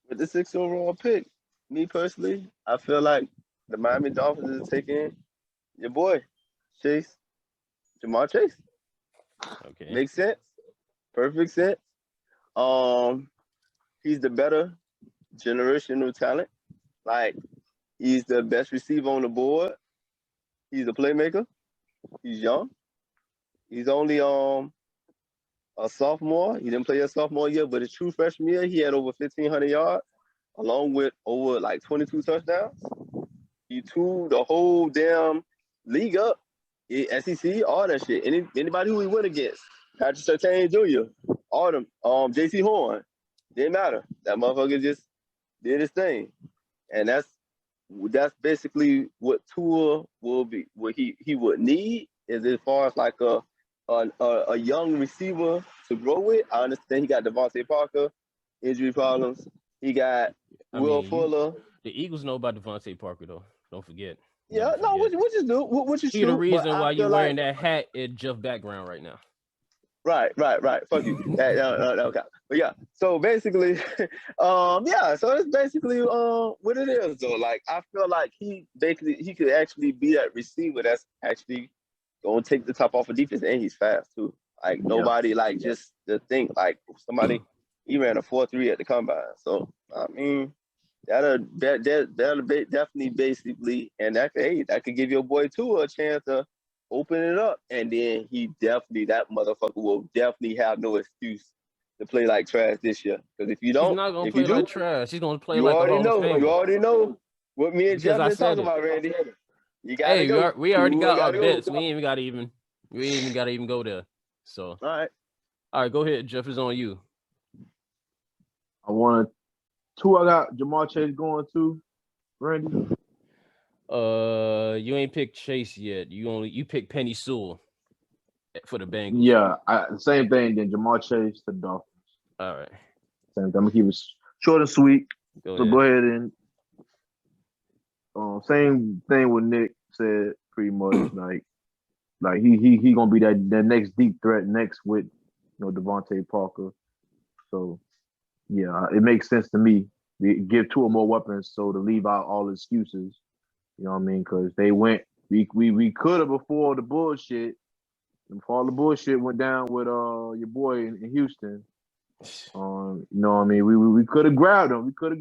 With the 6th overall pick, me personally, I feel like the Miami Dolphins is taking your boy, Jamar Chase. Okay. Makes sense. Perfect sense. He's the better generational talent. Like, he's the best receiver on the board. He's a playmaker. He's young. He's only a sophomore. He didn't play a sophomore year, but his true freshman year, he had over 1,500 yards, along with over 22 touchdowns. He tuned the whole damn league up. SEC, all that shit. Anybody who he went against, Patrick Surtain Jr., all them, J.C. Horn, didn't matter. That motherfucker just did his thing, and that's basically what Tua will be. What he would need is as far as like a young receiver to grow with. I understand he got Devontae Parker, injury problems. He got Will Fuller. The Eagles know about Devontae Parker though. Don't forget. Yeah, no, which is new. Which is true. The reason why you're wearing that hat is Jeff background right now. Right. Fuck you. Okay. But yeah, so basically, so it's basically what it is though. Like, I feel like he could actually be that receiver that's actually gonna take the top off of defense, and he's fast too. Like, nobody just to think like somebody, he ran a 4.3 at the combine. So I mean, that'll definitely basically, and that could give your boy too a chance to open it up, and then that motherfucker will definitely have no excuse to play like trash this year. Because if you don't, he's not gonna play like trash. He's gonna play like a Hall of Famer. You already know what me and Jeff been talking about, Randy. You gotta go. We already got our bets. We ain't even gotta even go there. So all right, go ahead, Jeff. It's on you. I wanted 2. I got Jamar Chase going too. Randy. You ain't picked Chase yet. You picked Penny Sewell for the Bengals. Yeah, same thing. Then Jamar Chase to the Dolphins. All right. Same thing. I'm gonna keep it short and sweet. Go ahead and same thing what Nick said. Pretty much like he gonna be that next deep threat next with Devontae Parker. So yeah, it makes sense to me. They give 2 or more weapons, so to leave out all excuses. You know what I mean? Because they went. We could have before the bullshit. Before all the bullshit went down with your boy in Houston. You know what I mean? We could have grabbed him. But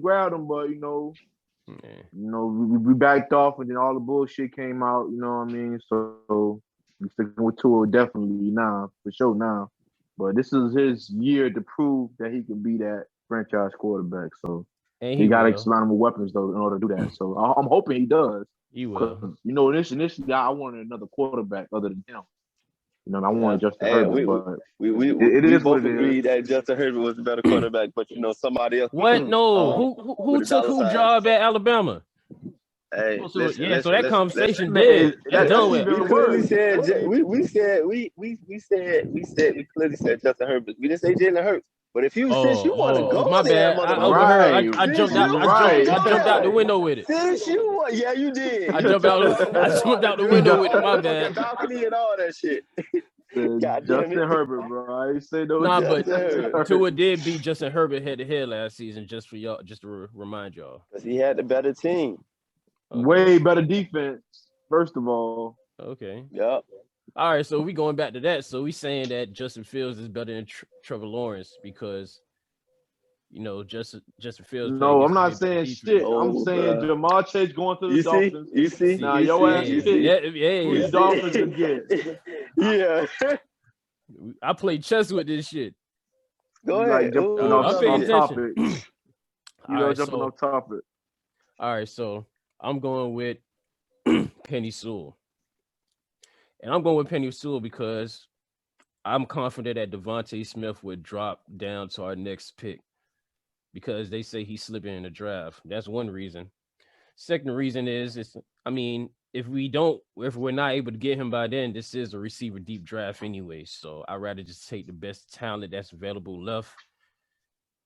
we backed off, and then all the bullshit came out. You know what I mean? So we sticking with Tua definitely now, for sure now. But this is his year to prove that he can be that franchise quarterback. So he got to surround him with weapons though in order to do that. So I'm hoping he does. He will. Initially I wanted another quarterback other than him. I wanted Justin Herbert, but we both agreed that Justin Herbert was the better quarterback. But somebody else. What? No, who took whose job at Alabama? Hey, so that conversation dead. That's done with. We clearly said we clearly said Justin Herbert. We didn't say Jalen Hurts. But if since you want to go, my bad. I jumped out the window with it. Since you did. I jumped out the window with it. My bad. Balcony and all that shit. Justin Herbert, bro. I say no. Nah, but Tua did beat Justin Herbert head to head last season. Just to remind y'all, because he had the better team. Okay. Way better defense. First of all. Okay. Yep. All right, so we going back to that. So we saying that Justin Fields is better than Trevor Lawrence because, Justin Fields. No, I'm not saying shit. I'm saying Jamar Chase going to the Dolphins. You see? Now your ass shit. Yeah. Dolphins again. Yeah. I play chess with this shit. Go ahead. I'm paying attention. Jumping on topic. All right, so I'm going with Penny Sewell. And I'm going with Penny Sewell because I'm confident that Devontae Smith would drop down to our next pick because they say he's slipping in the draft. That's one reason. Second reason is, if we're not able to get him by then, this is a receiver deep draft anyway. So I'd rather just take the best talent that's available left.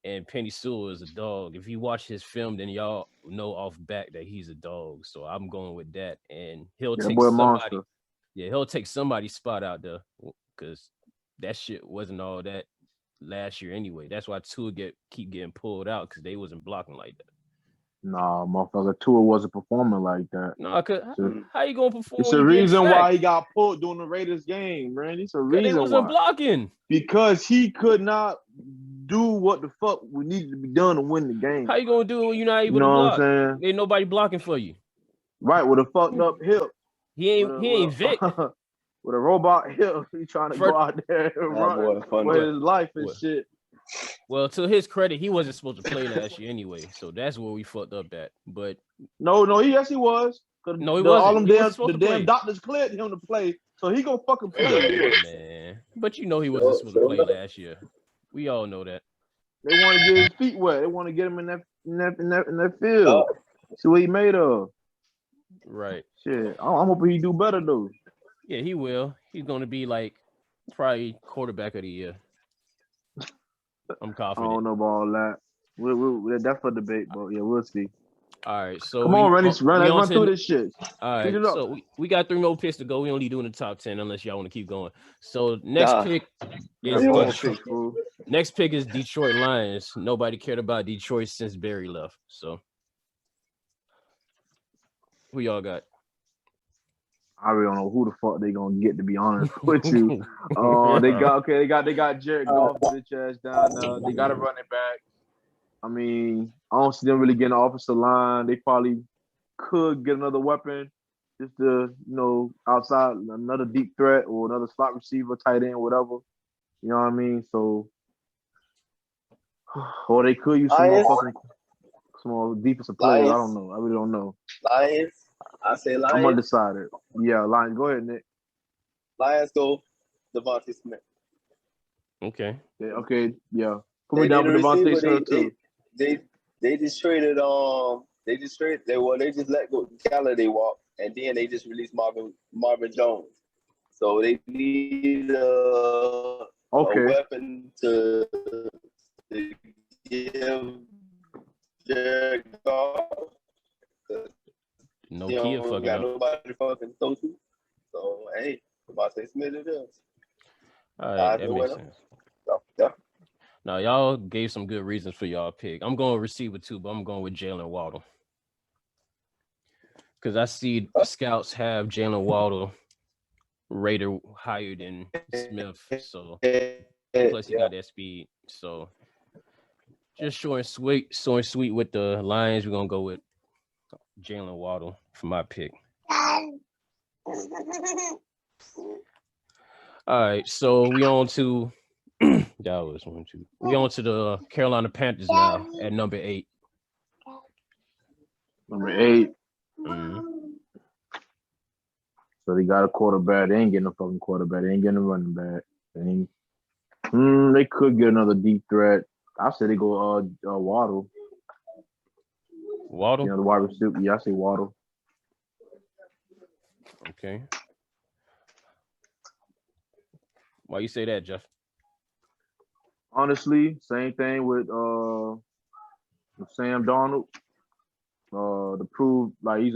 And Penny Sewell is a dog. If you watch his film, then y'all know off back that he's a dog. So I'm going with that. And he'll take somebody. Monster. Yeah, he'll take somebody's spot out there because that shit wasn't all that last year anyway. That's why Tua keep getting pulled out because they wasn't blocking like that. Nah, motherfucker, Tua wasn't performing like that. No, how you gonna perform? It's a reason why he got pulled during the Raiders game, man. It's a reason why. He wasn't blocking because he could not do what the fuck we needed to be done to win the game. How you gonna do it when you're not able to block? What I'm saying? Ain't nobody blocking for you. Right, with a fucked up hip. He ain't Vic. With a robot hip, he trying to go out there and run for his life and shit. Well, to his credit, he wasn't supposed to play last year anyway, so that's where we fucked up at. But he was. No, he wasn't. All them damn doctors cleared him to play, so he gonna fucking play. Man, but he wasn't supposed to play last year. We all know that. They want to get his feet wet. They want to get him in that field. See what he made of. Right. Shit, I'm hoping he do better though. Yeah, he will. He's gonna be like probably quarterback of the year. I'm confident. I don't know about all that. We'll that's for debate, but yeah, we'll see. All right, so come on, run through this shit. All right, so we got 3 more picks to go. We only doing the top 10 unless y'all want to keep going. So next pick is Detroit Lions. Nobody cared about Detroit since Barry left. So who y'all got? I really don't know who the fuck they gonna get, to be honest with you. They got Jared Goff, bitch ass down there. They got a running back. I mean, I don't see them really getting an offensive line. They probably could get another weapon, just to, outside another deep threat or another slot receiver, tight end, whatever. You know what I mean? So, or they could use some more defensive players. I don't know. I really don't know. Lions. I say Lions. I'm undecided. Yeah, Lions. Go ahead, Nick. Lions go Devontae Smith. Okay. Yeah, okay. Yeah. Put me down for Devontae Smith too. They just traded they just let go Galladay walk, and then they just released Marvin Jones. So they need a weapon to give Jared Goff. No kid fucking got up. nobody fucking throw to. So hey, Devontae Smith it is. All right, that makes sense. So, yeah. Now y'all gave some good reasons for y'all pick. I'm going receiver too, but I'm going with Jalen Waddle. Because I see scouts have Jalen Waddle rated higher than Smith. So plus he got that speed. So just short and sweet with the Lions. We're gonna go with Jalen Waddle for my pick. All right, so we on to that was 1, 2. We on to the Carolina Panthers now at number 8. Number 8. Mm-hmm. So they got a quarterback. They ain't getting a fucking quarterback. They ain't getting a running back. They could get another deep threat. I say they go Waddle. Waddle? You know, the wide receiver. Yeah, I say Waddle. Okay. Why you say that, Jeff? Honestly, same thing with Sam Darnold. To prove like he's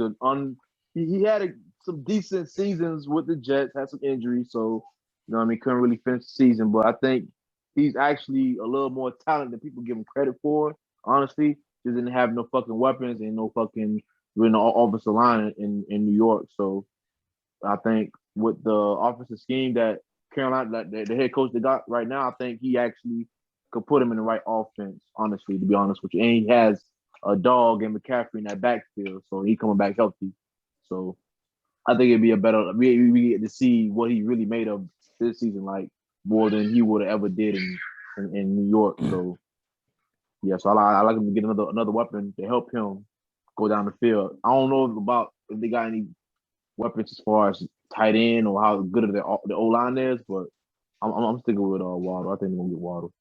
he had some decent seasons with the Jets, had some injuries, so you know what I mean, couldn't really finish the season. But I think he's actually a little more talented than people give him credit for. Honestly, just didn't have no fucking weapons and no fucking offensive line in New York. So I think with the offensive scheme that Carolina, the head coach they got right now, I think he actually could put him in the right offense. Honestly, to be honest with you, and he has a dog and McCaffrey in that backfield, so he coming back healthy. So I think it'd be a better. We get to see what he really made of this season, like more than he would have ever did in New York. So yeah, so I like him to get another weapon to help him go down the field. I don't know if they got any weapons as far as tight end or how good of the O line is, but I'm sticking with Waddle. I think they're gonna get Waddle.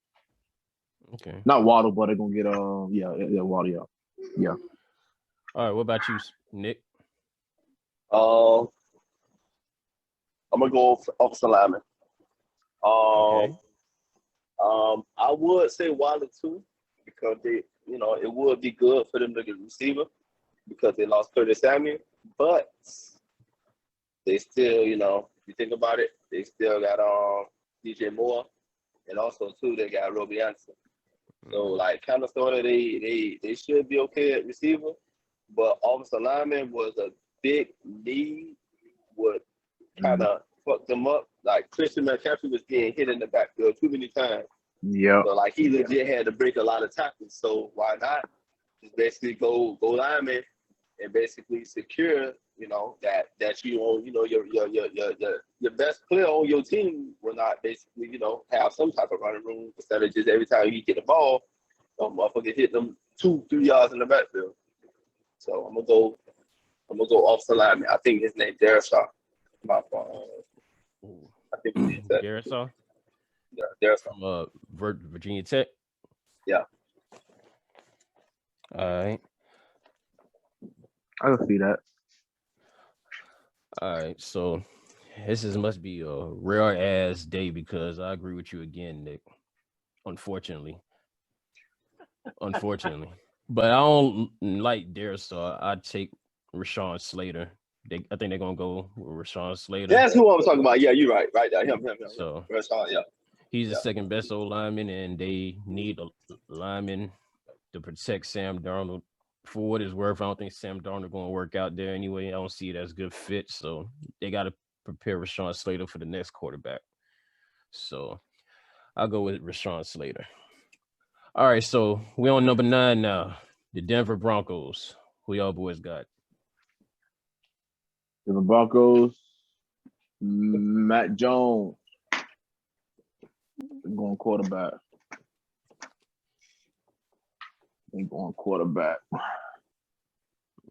Okay. Not Waddle, but they're gonna get Waddle. Yeah. All right. What about you, Nick? I'm gonna go offensive lineman. Okay. I would say Waddle too, because it would be good for them to get a receiver because they lost Curtis Samuel, but they still, if you think about it, they still got DJ Moore, and also too they got Robbie Anderson. So like kind of sort of they should be okay at receiver, but offensive lineman was a big need, would kind of fuck them up. Like Christian McCaffrey was getting hit in the backfield too many times. Yeah. So like he legit had to break a lot of tackles. So why not just basically go lineman and basically secure, that your best player on your team will not basically, have some type of running room instead of just every time you get the ball, motherfucker hit them 2-3 yards in the backfield. So I'm gonna go off the lineman. I think his name Darrisaw. I think Darrisaw? Yeah, Darrisaw. From Virginia Tech. Yeah. All right. I can see that. All right, so this must be a rare ass day because I agree with you again, Nick. Unfortunately, but I don't like Darrisaw. I take Rashawn Slater. I think they're gonna go with Rashawn Slater. That's who I'm talking about. Yeah, you're right. Right there, him. So Rashawn, yeah. He's the second best old lineman, and they need a lineman to protect Sam Darnold. For what it's worth, I don't think Sam Darnold going to work out there anyway. I don't see it as a good fit. So they got to prepare Rashawn Slater for the next quarterback. So I'll go with Rashawn Slater. All right, so we're on number 9 now. The Denver Broncos. Who y'all boys got? Denver Broncos, Matt Jones. They're going quarterback.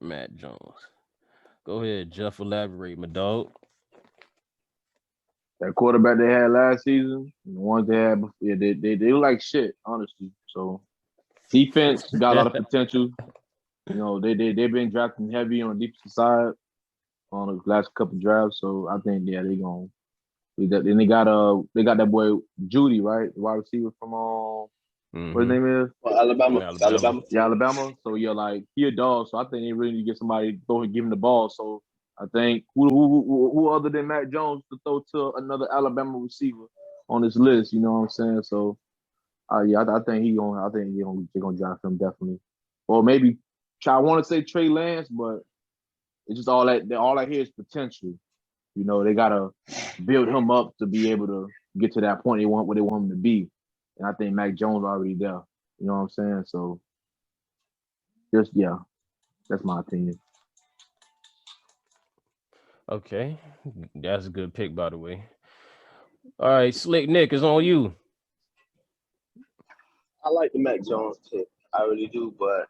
Matt Jones. Go ahead, Jeff. Elaborate, my dog. That quarterback they had last season, and the ones they had before, yeah, they look like shit, honestly. So defense got a lot of potential. You know, they've been drafting heavy on the defensive side on the last couple drafts. So I think they gonna. Then they got that boy Judy, right, the wide receiver from what his name is? Alabama. Yeah, Alabama. So yeah, like he a dog. So I think they really need to get somebody to throw and give him the ball. So I think who other than Matt Jones to throw to another Alabama receiver on this list? You know what I'm saying? So yeah, I think they're gonna draft him definitely, or maybe I want to say Trey Lance, but it's just all I hear is potential. You know, they gotta build him up to be able to get to that point where they want him to be. And I think Mac Jones already there. You know what I'm saying? So just that's my opinion. Okay. That's a good pick, by the way. All right, Slick Nick is on you. I like the Mac Jones pick. I really do, but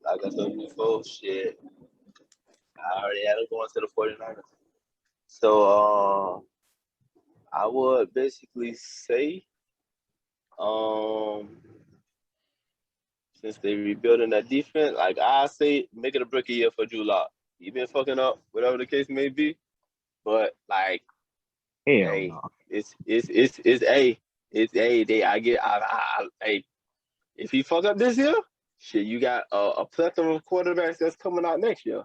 like I said before, shit, I already had him going to the 49ers. So I would basically say, since they rebuilding that defense, like I say, make it a brick a year for Drew Lock. He been fucking up, whatever the case may be. But like, hey, it's hey, if he fuck up this year, shit, you got a plethora of quarterbacks that's coming out next year.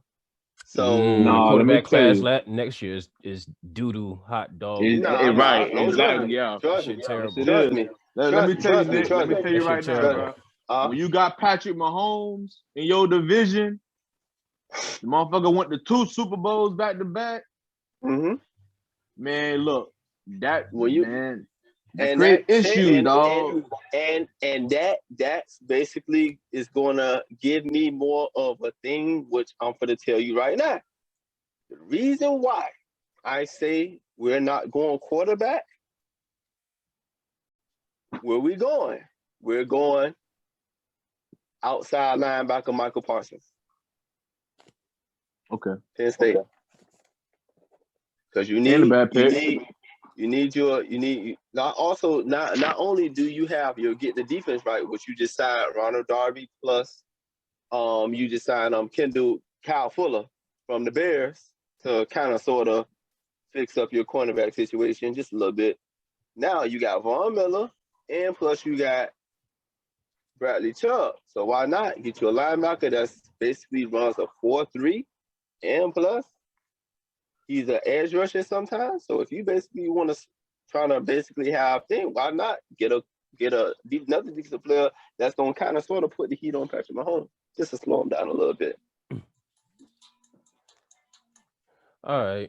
So the quarterback class next year is doo-doo hot dog. Right, exactly. Yeah, trust shit me. terrible. Trust me. Let me tell you, Nick. Let me tell you right now, bro. When you got Patrick Mahomes in your division, the motherfucker went to 2 Super Bowls back to back. Mm-hmm. Man, look, that man. And create issues, dog. And that's basically is gonna give me more of a thing, which I'm gonna tell you right now. The reason why I say we're not going quarterback, where we going? We're going outside linebacker Michael Parsons. Okay. Penn State. Because you need not only do you have you'll get the defense right, which you just signed Ronald Darby plus you just signed Kyle Fuller from the Bears to kind of sort of fix up your cornerback situation just a little bit. Now you got Von Miller and plus you got Bradley Chubb. So why not get you a linebacker that's basically runs a 4-3 and plus he's an edge rusher sometimes. So if you basically want to try to basically have thing, why not get another decent player that's gonna kind of sort of put the heat on Patrick Mahomes just to slow him down a little bit. All right.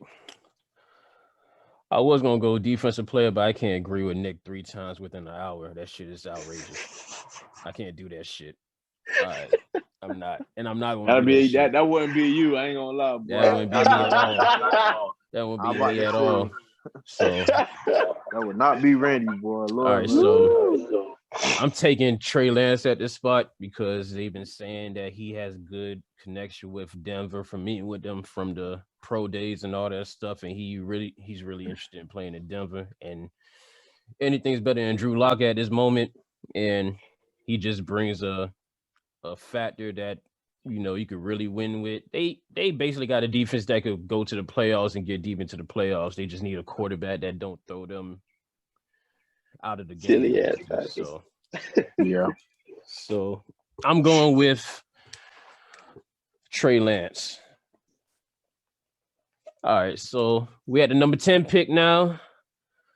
I was gonna go defensive player, but I can't agree with Nick 3 times within an hour. That shit is outrageous. I can't do that shit. All right. I'm not gonna that wouldn't be you. I ain't gonna lie, boy. That wouldn't be me at all. That wouldn't be me at all. So that would not be Randy, boy. Lord, all right, so I'm taking Trey Lance at this spot because they've been saying that he has good connection with Denver from meeting with them from the pro days and all that stuff, and he's really interested in playing in Denver, and anything's better than Drew Lock at this moment, and he just brings a factor that you could really win with. They basically got a defense that could go to the playoffs and get deep into the playoffs. They just need a quarterback that don't throw them out of the game. Silly ass. So yeah. So I'm going with Trey Lance. All right, so we at the number 10 pick now.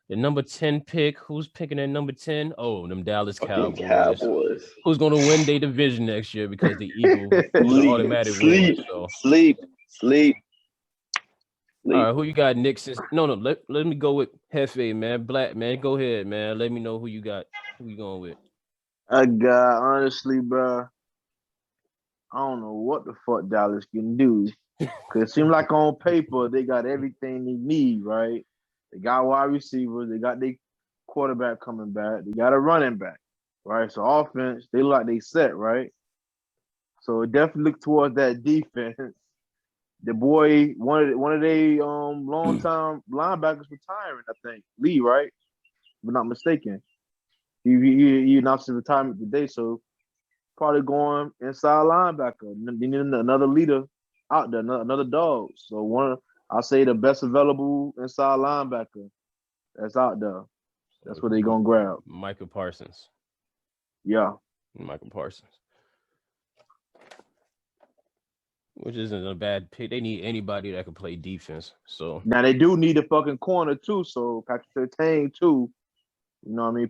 The number 10 pick. Who's picking at number 10? Oh, them Dallas Cowboys. Who's going to win their division next year because the Eagles automatic win. So. Sleep. All right, who you got, Nick? Let me go with Hefe, man. Black, man. Go ahead, man. Let me know who you got. Who you going with? I got, honestly, bro, I don't know what the fuck Dallas can do. Because it seems like on paper, they got everything they need, right? They got wide receivers. They got their quarterback coming back. They got a running back, right? So offense, they look like they set, right? So definitely look towards that defense. the boy, one of they long time linebackers retiring, I think. Lee, right? If I'm not mistaken. He announced his retirement today, so probably going inside linebacker. They need another leader out there, another dog. So I'll say the best available inside linebacker that's out there. That's what they're gonna grab. Michael Parsons. Yeah. Michael Parsons. Which isn't a bad pick. They need anybody that can play defense. So now they do need a fucking corner too. So Patrick Surtain too. You know what I mean?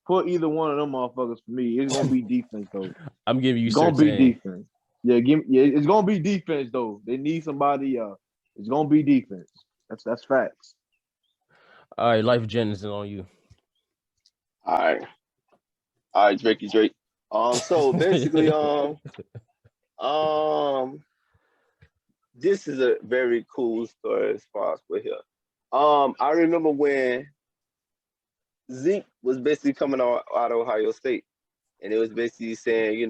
Put either one of them motherfuckers for me. It's gonna be defense though. I'm giving you. It's gonna be defense. Yeah, it's gonna be defense though. They need somebody. It's gonna be defense. That's facts. All right, Life Jennings is on you. All right, Drake. So basically, this is a very cool story as far as we're here. I remember when Zeke was basically coming out of Ohio State, and it was basically saying,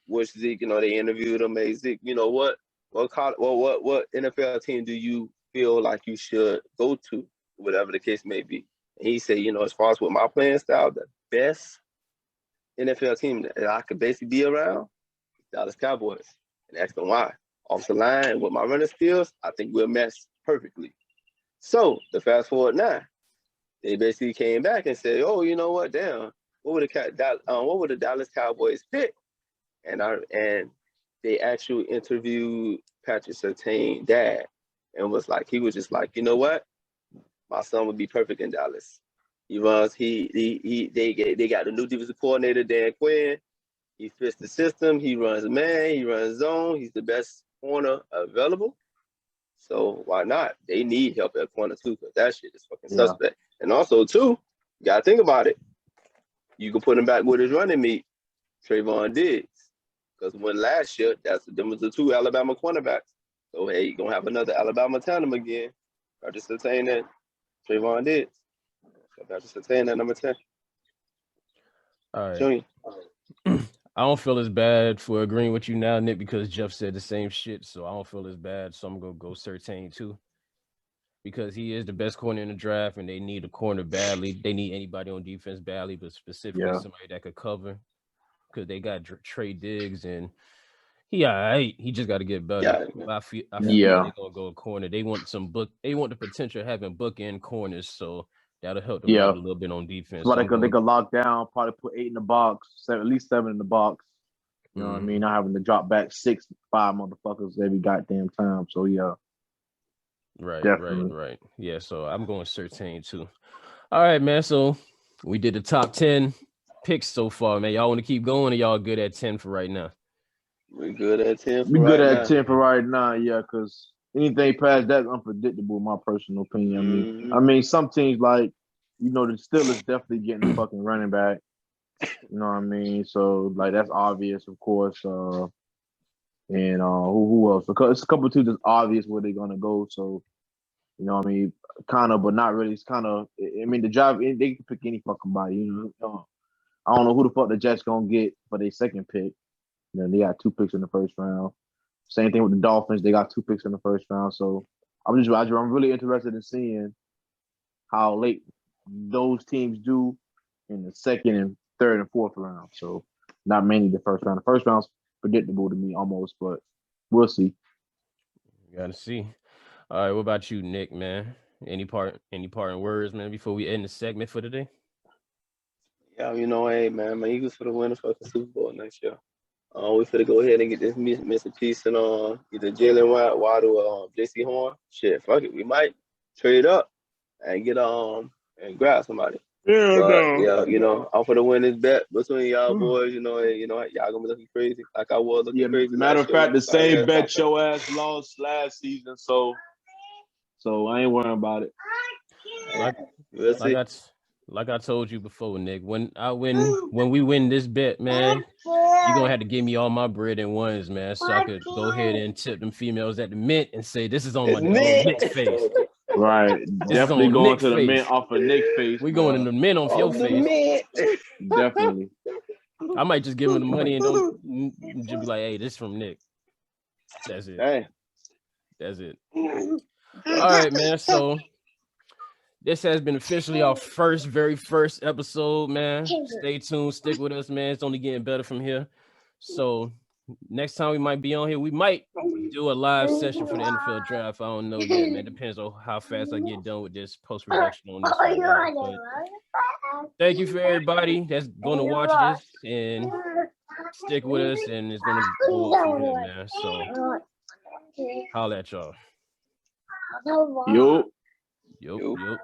which Zeke, they interviewed him, hey Zeke, what NFL team do you feel like you should go to, whatever the case may be? And he said, as far as with my playing style, the best NFL team that I could basically be around, Dallas Cowboys. And asked him why. Off the line with my running skills, I think we'll match perfectly. So the fast forward now, they basically came back and said, "Oh, you know what? Damn, what would the Dallas Cowboys pick?" And they actually interviewed Patrick Surtain's dad, and he was just like, you know what? My son would be perfect in Dallas. He runs. They got the new defensive coordinator, Dan Quinn. He fits the system. He runs man. He runs zone. He's the best corner available. So why not? They need help at corner too, because that shit is fucking suspect. And also too, you gotta think about it. You can put him back with his running mate, Trayvon Diggs, because when last year them was the two Alabama cornerbacks. So hey, you're gonna have another Alabama tandem again. I just saying that Trayvon Diggs. I just saying that number 10. All right. Junior. I don't feel as bad for agreeing with you now, Nick, because Jeff said the same shit. So I don't feel as bad. So I'm gonna go Surtain too, because he is the best corner in the draft, and they need a corner badly. They need anybody on defense badly, but specifically somebody that could cover, because they got Trey Diggs, and he just got to get better. Yeah. I feel they're gonna go a corner. They want They want the potential of having bookend corners, so that'll help them out a little bit on defense. So they could lock down, probably put 8 in the box, at least 7 in the box. You know what I mean? Not having to drop back 6-5 motherfuckers every goddamn time. So yeah. Right. Yeah, so I'm going Surtain too. All right, man. So we did the top 10 picks so far, man. Y'all want to keep going, or y'all good at 10 for right now? We're good at 10 We're good at 10 for right now, yeah, because anything past that's unpredictable, in my personal opinion. I mean, some teams the Steelers definitely getting a fucking running back. You know what I mean? So that's obvious, of course. And who else? Because it's a couple of teams that's obvious where they're gonna go. So you know what I mean? Kind of, but not really. It's kind of. I mean, the job they can pick any fucking body. I don't know who the fuck the Jets gonna get for their second pick. They got 2 picks in the first round. Same thing with the Dolphins. They got 2 picks in the first round. So I'm really interested in seeing how late those teams do in the second and third and fourth round. So not mainly the first round. The first round's predictable to me almost, but we'll see. You gotta see. All right, what about you, Nick, man? Any parting words, man, before we end the segment for today? Yeah, hey, man, my Eagles for the winner for the Super Bowl next year. We finna go ahead and get this missing piece and either Jalen Waddle or JC Horn. Shit, fuck it, we might trade up and get and grab somebody. Yeah, I'm for the win this bet between y'all boys. Y'all gonna be looking crazy like I was looking crazy. Matter of fact, the same bet your ass lost last season, so I ain't worrying about it. Like I told you before, Nick, when we win this bet, man, you're gonna have to give me all my bread in ones, man, so I could go ahead and tip them females at the mint and say this is on my Nick's face. Right, definitely going to the mint off of Nick's face. We going in the mint off your face. Definitely. I might just give him the money and don't just be like, hey, this is from Nick. That's it. Hey, That's it. All right, man. So this has been officially our very first episode, man. Stay tuned, stick with us, man. It's only getting better from here. So next time we might be on here, we might do a live session for the NFL draft. I don't know yet, man. Depends on how fast I get done with this post-production on this one, man. But thank you for everybody that's going to watch this and stick with us, and it's going to go up from here, man. So holla at y'all. Yo. Yo.